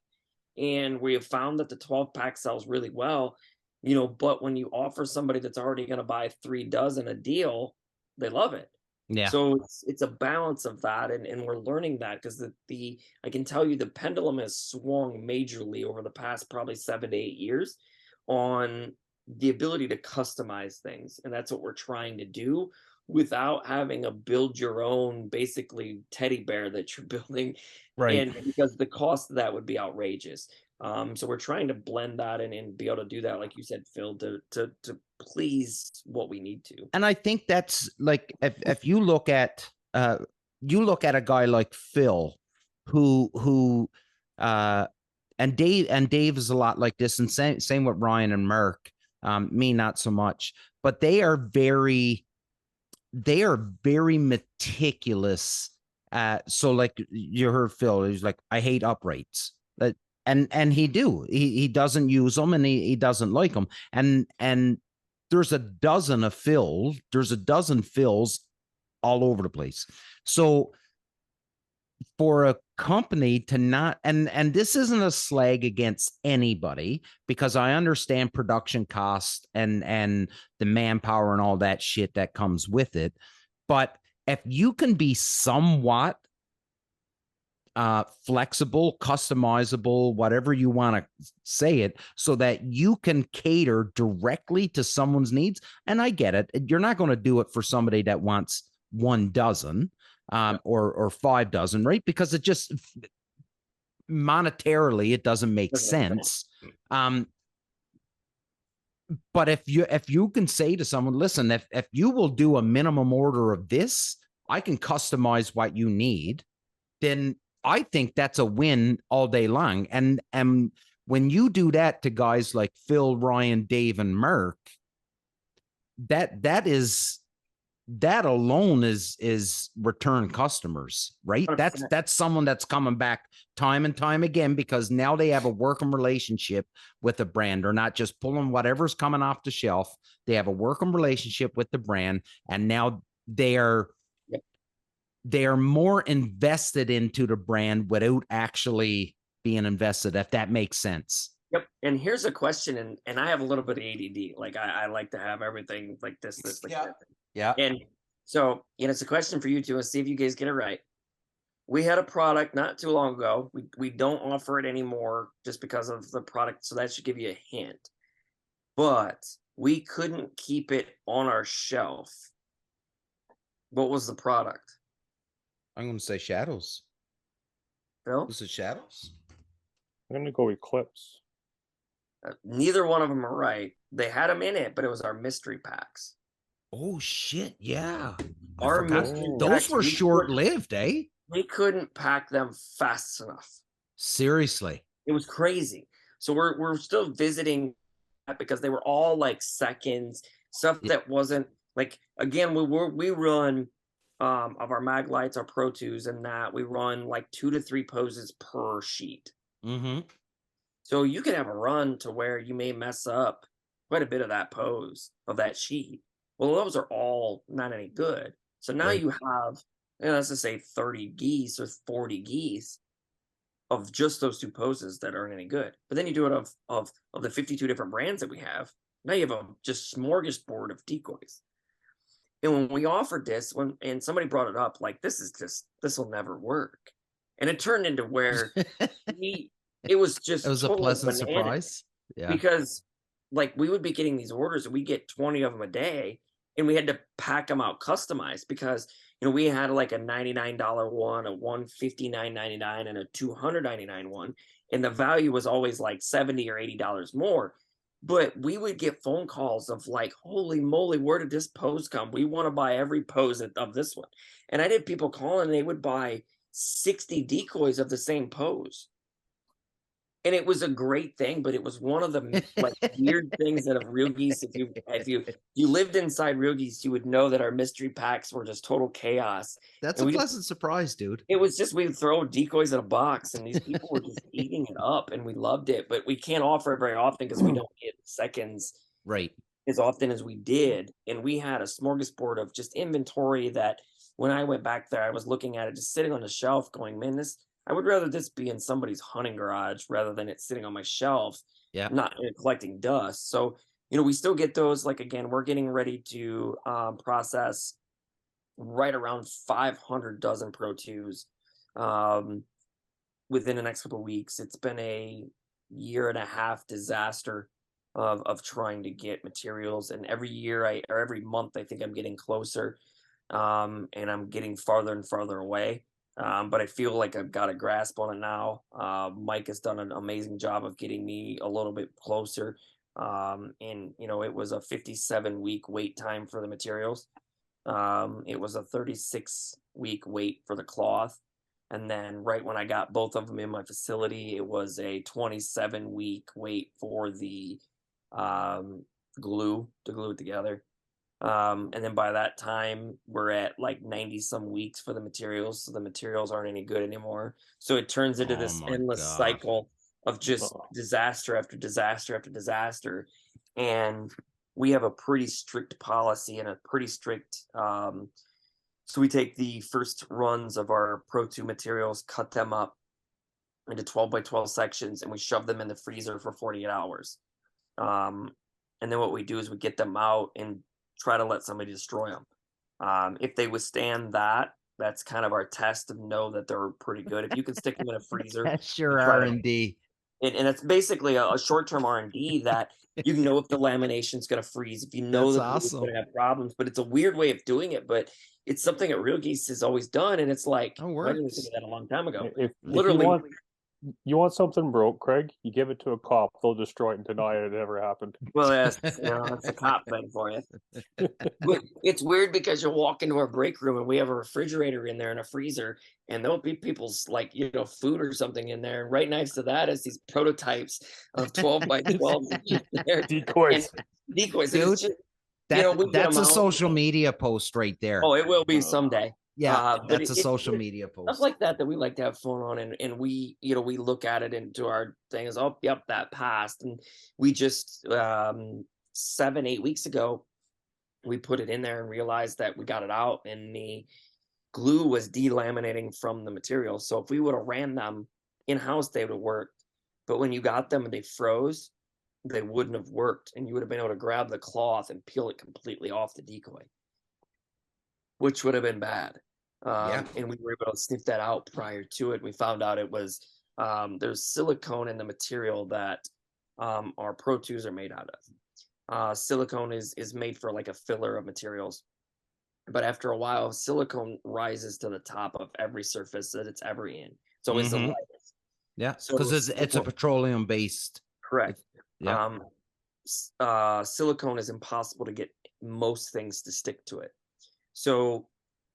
And we have found that the 12 pack sells really well, but when you offer somebody that's already going to buy 3 dozen a deal, they love it. Yeah. So it's a balance of that, and we're learning that, because I can tell you the pendulum has swung majorly over the past probably 7 to 8 years on the ability to customize things, and that's what we're trying to do without having a build your own basically teddy bear that you're building, right? And because the cost of that would be outrageous. So we're trying to blend that and be able to do that, like you said, Phil, to please what we need to. And I think that's like, if you look at a guy like Phil, who and Dave is a lot like this, and same with Ryan and Merck. Me, not so much, but they are very meticulous So like you heard Phil, he's like, I hate uprights. And he doesn't use them, and he doesn't like them. And there's a dozen fills all over the place. So for a company to not, and this isn't a slag against anybody, because I understand production costs and the manpower and all that shit that comes with it. But if you can be somewhat flexible, customizable, whatever you want to say it, so that you can cater directly to someone's needs. And I get it. You're not going to do it for somebody that wants 1 dozen or 5 dozen, right? Because it just monetarily, it doesn't make sense. But if you can say to someone, listen, if you will do a minimum order of this, I can customize what you need, then I think that's a win all day long. And when you do that to guys like Phil, Ryan, Dave, and Merck, that alone is return customers, right? 100%. That's someone that's coming back time and time again, because now they have a working relationship with the brand. They're not just pulling whatever's coming off the shelf. They have a working relationship with the brand, and now they are more invested into the brand without actually being invested, if that makes sense. Yep. And here's a question, and I have a little bit of ADD. Like I like to have everything like this, like that. Yeah. And so, it's a question for you two, and see if you guys get it right. We had a product not too long ago. We don't offer it anymore just because of the product. So that should give you a hint. But we couldn't keep it on our shelf. What was the product? I'm going to say Shadows. Phil? Was it Shadows? I'm going to go Eclipse. Neither one of them are right. They had them in it, but it was our mystery packs. Oh shit! Yeah, Our mystery those packs, were short-lived, eh? We couldn't pack them fast enough. Seriously, it was crazy. So we're still visiting that, because they were all like seconds, stuff that wasn't like, again, we run of our mag lights, our Pro 2s, and that we run like 2 to 3 poses per sheet. Mm-hmm. So you can have a run to where you may mess up quite a bit of that pose of that sheet. Well, those are all not any good. So now you have, let's just say 30 geese or 40 geese of just those 2 poses that aren't any good. But then you do it of the 52 different brands that we have. Now you have a just smorgasbord of decoys. And when we offered this, and somebody brought it up, like, this will never work. And it turned into where it was a pleasant surprise. Yeah. Because like we would be getting these orders, and we get 20 of them a day, and we had to pack them out customized, because we had like a $99 one, a $159.99, and a $299 one, and the value was always like $70 or $80 more. But we would get phone calls of like, holy moly, where did this pose come? We want to buy every pose of this one. And I did people calling, and they would buy 60 decoys of the same pose. And it was a great thing, but it was one of the like weird things that of Real Geese. If you lived inside Real Geese, you would know that our mystery packs were just total chaos. That's a pleasant surprise, dude. It was just, we'd throw decoys in a box, and these people were just eating it up, and we loved it. But we can't offer it very often because we don't get seconds right as often as we did. And we had a smorgasbord of just inventory that when I went back there, I was looking at it just sitting on the shelf going, man, I would rather this be in somebody's hunting garage rather than it sitting on my shelf, not collecting dust. So, we still get those. Like, again, we're getting ready to process right around 500 dozen Pro 2s within the next couple of weeks. It's been a 1.5-year disaster of trying to get materials. And every year or every month, I think I'm getting closer, and I'm getting farther and farther away. But I feel like I've got a grasp on it now. Mike has done an amazing job of getting me a little bit closer. And, it was a 57-week wait time for the materials. It was a 36-week wait for the cloth. And then right when I got both of them in my facility, it was a 27-week wait for the glue to glue it together. And then by that time, we're at like 90 some weeks for the materials. So the materials aren't any good anymore. So it turns into Oh this my endless God. cycle of just Uh-oh. disaster after disaster after disaster. And we have a pretty strict policy and a pretty strict, so we take the first runs of our Pro 2 materials, cut them up into 12 by 12 sections, and we shove them in the freezer for 48 hours. And then what we do is we get them out and try to let somebody destroy them. If they withstand that, that's kind of our test to know that they're pretty good. If you can stick them in a freezer, That's your you try to- R&D. and it's basically a short-term R&D that you know if the lamination's going to freeze, if you know That's that it's awesome. going to have problems, but it's a weird way of doing it, but it's something that Real Geese has always done, and it's like, It why didn't we works. think of that a long time ago? If Literally, you want something broke, Craig, you give it to a cop. They'll destroy it and deny it ever happened. well, that's a cop thing for you. But it's weird because you'll walk into our break room and we have a refrigerator in there and a freezer, and there'll be people's like food or something in there, and right next to that is these prototypes of 12 by 12 Decoys. decoys. And Dude, it's just, we get that's them a out. social media post right there. Oh, it will be someday. Yeah, But that's a it's social just media stuff post. like that we like to have fun on, and we we look at it into our things. Oh, yep, that passed, and we just 7-8 weeks ago we put it in there and realized that we got it out, and the glue was delaminating from the material. So if we would have ran them in house, they would have worked. But when you got them and they froze, they wouldn't have worked, and you would have been able to grab the cloth and peel it completely off the decoy, which would have been bad. Yeah. And we were able to sniff that out prior to it. We found out it was there's silicone in the material that our Pro 2s are made out of. Silicone is made for like a filler of materials, but after a while, silicone rises to the top of every surface that it's ever in. It's always the Mhm. lightest. Yeah, So because it's a silicone- petroleum based. correct. Yeah. Silicone is impossible to get most things to stick to it. So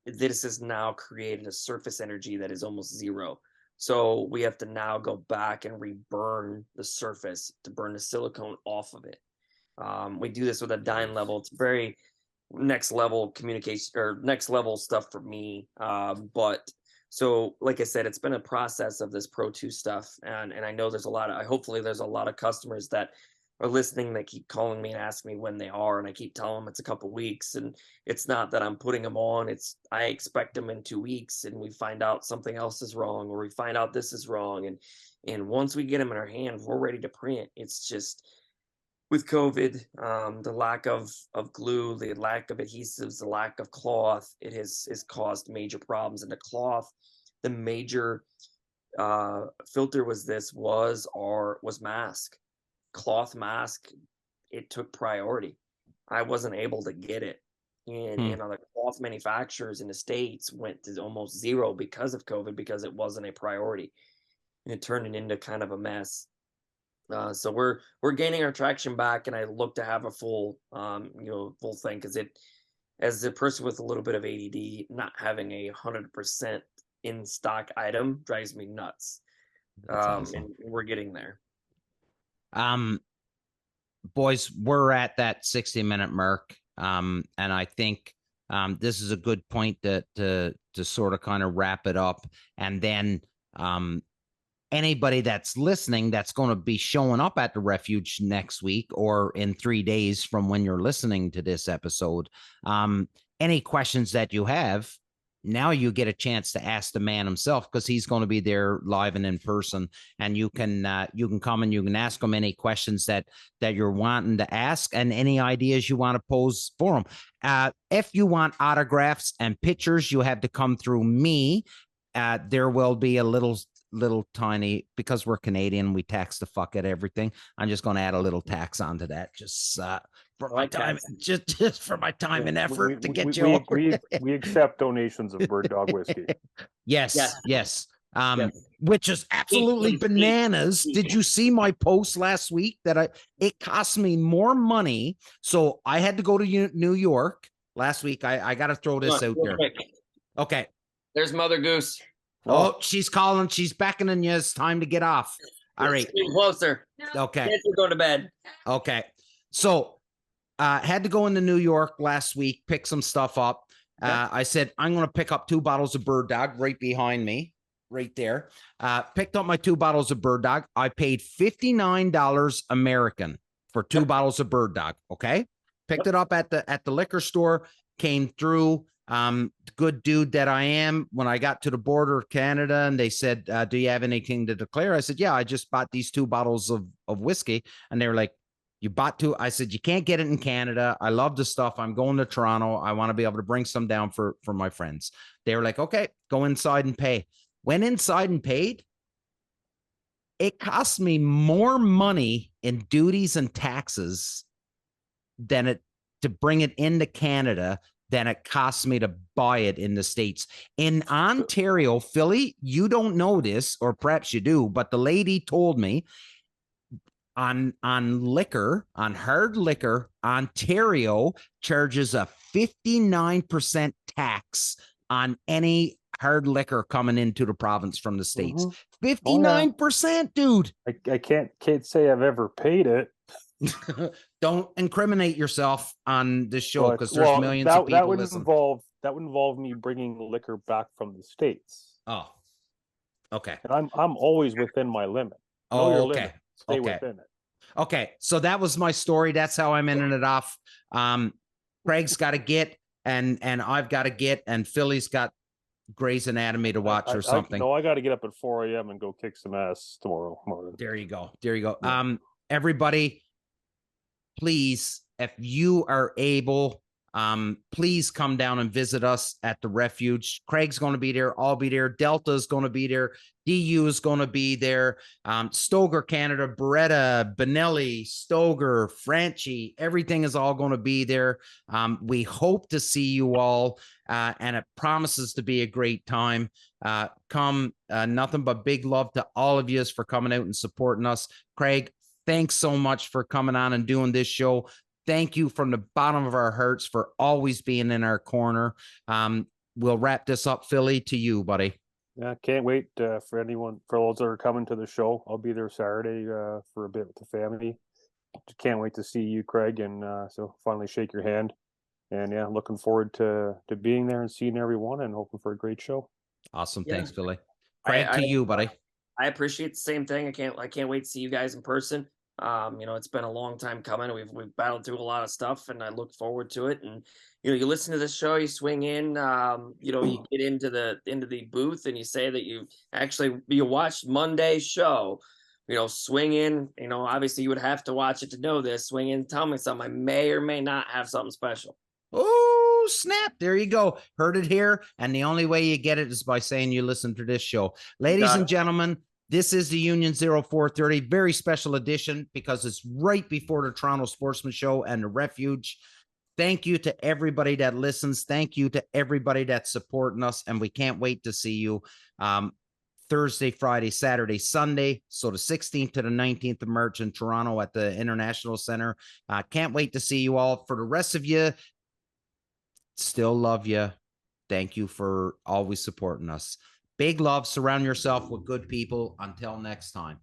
this has now created a surface energy that is almost zero. So we have to now go back and reburn the surface to burn the silicone off of it. We do this with a dyne level. It's very next level communication or next level stuff for me. But so like I said, it's been a process of this Pro 2 stuff. And I know hopefully there's a lot of customers that are listening that keep calling me and asking me when they are, and I keep telling them it's a couple weeks, and it's not that I'm putting them on, it's I expect them in 2 weeks, and we find out something else is wrong, or we find out this is wrong, and once we get them in our hands, we're ready to print. It's just with COVID, the lack of glue, the lack of adhesives, the lack of cloth, it has caused major problems. And the cloth, the major filter was mask. Cloth mask, it took priority. I wasn't able to get it, and the cloth manufacturers in the States went to almost zero because of COVID, because it wasn't a priority, and it turned it into kind of a mess. So we're gaining our traction back, and I look to have a full full thing, because it, as a person with a little bit of ADD, not having 100% in stock item drives me nuts. Awesome. And we're getting there. Boys, we're at that 60-minute mark. And I think this is a good point to sort of kind of wrap it up. And then anybody that's listening that's going to be showing up at the Refuge next week or in 3 days from when you're listening to this episode, any questions that you have, now you get a chance to ask the man himself, because he's going to be there live and in person, and you can come and you can ask him any questions that you're wanting to ask, and any ideas you want to pose for him. If you want autographs and pictures, you have to come through me. There will be a little tiny, because we're Canadian, we tax the fuck at everything. I'm just going to add a little tax onto that, just for my time, just for my time and effort to get you over. We accept donations of Bird Dog whiskey. Yes. Which is absolutely bananas. Did you see my post last week that it cost me more money? So I had to go to New York last week. I got to throw this out there. Quick. Okay. There's Mother Goose. Oh, she's calling. She's beckoning you. It's time to get off. All right. Getting closer. Okay. We're going to bed. Okay. So had to go into New York last week, pick some stuff up. I said, I'm going to pick up 2 bottles of Bird Dog right behind me, right there. Picked up my 2 bottles of Bird Dog. I paid $59 American for 2 bottles of Bird Dog. Okay. Picked it up at the liquor store, came through. Good dude that I am. When I got to the border of Canada and they said, do you have anything to declare? I said, yeah, I just bought these 2 bottles of whiskey. And they were like, you bought 2? I said, you can't get it in Canada. I love the stuff. I'm going to Toronto. I want to be able to bring some down for my friends. They were like, okay, go inside and pay. Went inside and paid. It cost me more money in duties and taxes to bring it into Canada than it costs me to buy it in the States. In Ontario, Philly, you don't know this, or perhaps you do, but the lady told me on liquor, on hard liquor, Ontario charges a 59% tax on any hard liquor coming into the province from the States. 59%, dude. I can't say I've ever paid it. Don't incriminate yourself on this show, because there's millions of people listening. That would involve me bringing liquor back from the States. Oh, okay. And I'm always within my limit. Oh, okay. Limit. Stay within it. Okay, so that was my story. That's how I'm ending it off. Craig's got to get, and I've got to get, and Philly's got Grey's Anatomy to watch or something. I got to get up at 4 a.m. and go kick some ass tomorrow morning. There you go. Yeah. Everybody, please, if you are able, please come down and visit us at the Refuge. Craig's going to be there. I'll be there. Delta's going to be there. DU is going to be there. Stoger Canada, Beretta, Benelli, Stoger, Franchi, everything is all going to be there. We hope to see you all, and it promises to be a great time. Come, nothing but big love to all of you for coming out and supporting us. Craig, thanks so much for coming on and doing this show. Thank you from the bottom of our hearts for always being in our corner. We'll wrap this up, Philly, to you, buddy. Yeah, can't wait for those that are coming to the show. I'll be there Saturday for a bit with the family. Can't wait to see you, Craig, and so finally shake your hand. And yeah, looking forward to being there and seeing everyone, and hoping for a great show. Awesome, thanks, Philly. Craig, to you, buddy. I appreciate the same thing. I can't wait to see you guys in person. It's been a long time coming. We've battled through a lot of stuff, and I look forward to it. And you listen to this show, you swing in, you get into the booth, and you say that you watched Monday's show. Swing in. Obviously you would have to watch it to know this. Swing in, tell me something. I may or may not have something special. Oh, snap. There you go. Heard it here. And the only way you get it is by saying you listen to this show. Ladies and gentlemen, this is the Union 0430, very special edition, because it's right before the Toronto Sportsman Show and the Refuge. Thank you to everybody that listens. Thank you to everybody that's supporting us. And we can't wait to see you Thursday, Friday, Saturday, Sunday. So the 16th to the 19th of March in Toronto at the International Center. Can't wait to see you all. For the rest of you, still love you. Thank you for always supporting us. Big love. Surround yourself with good people. Until next time.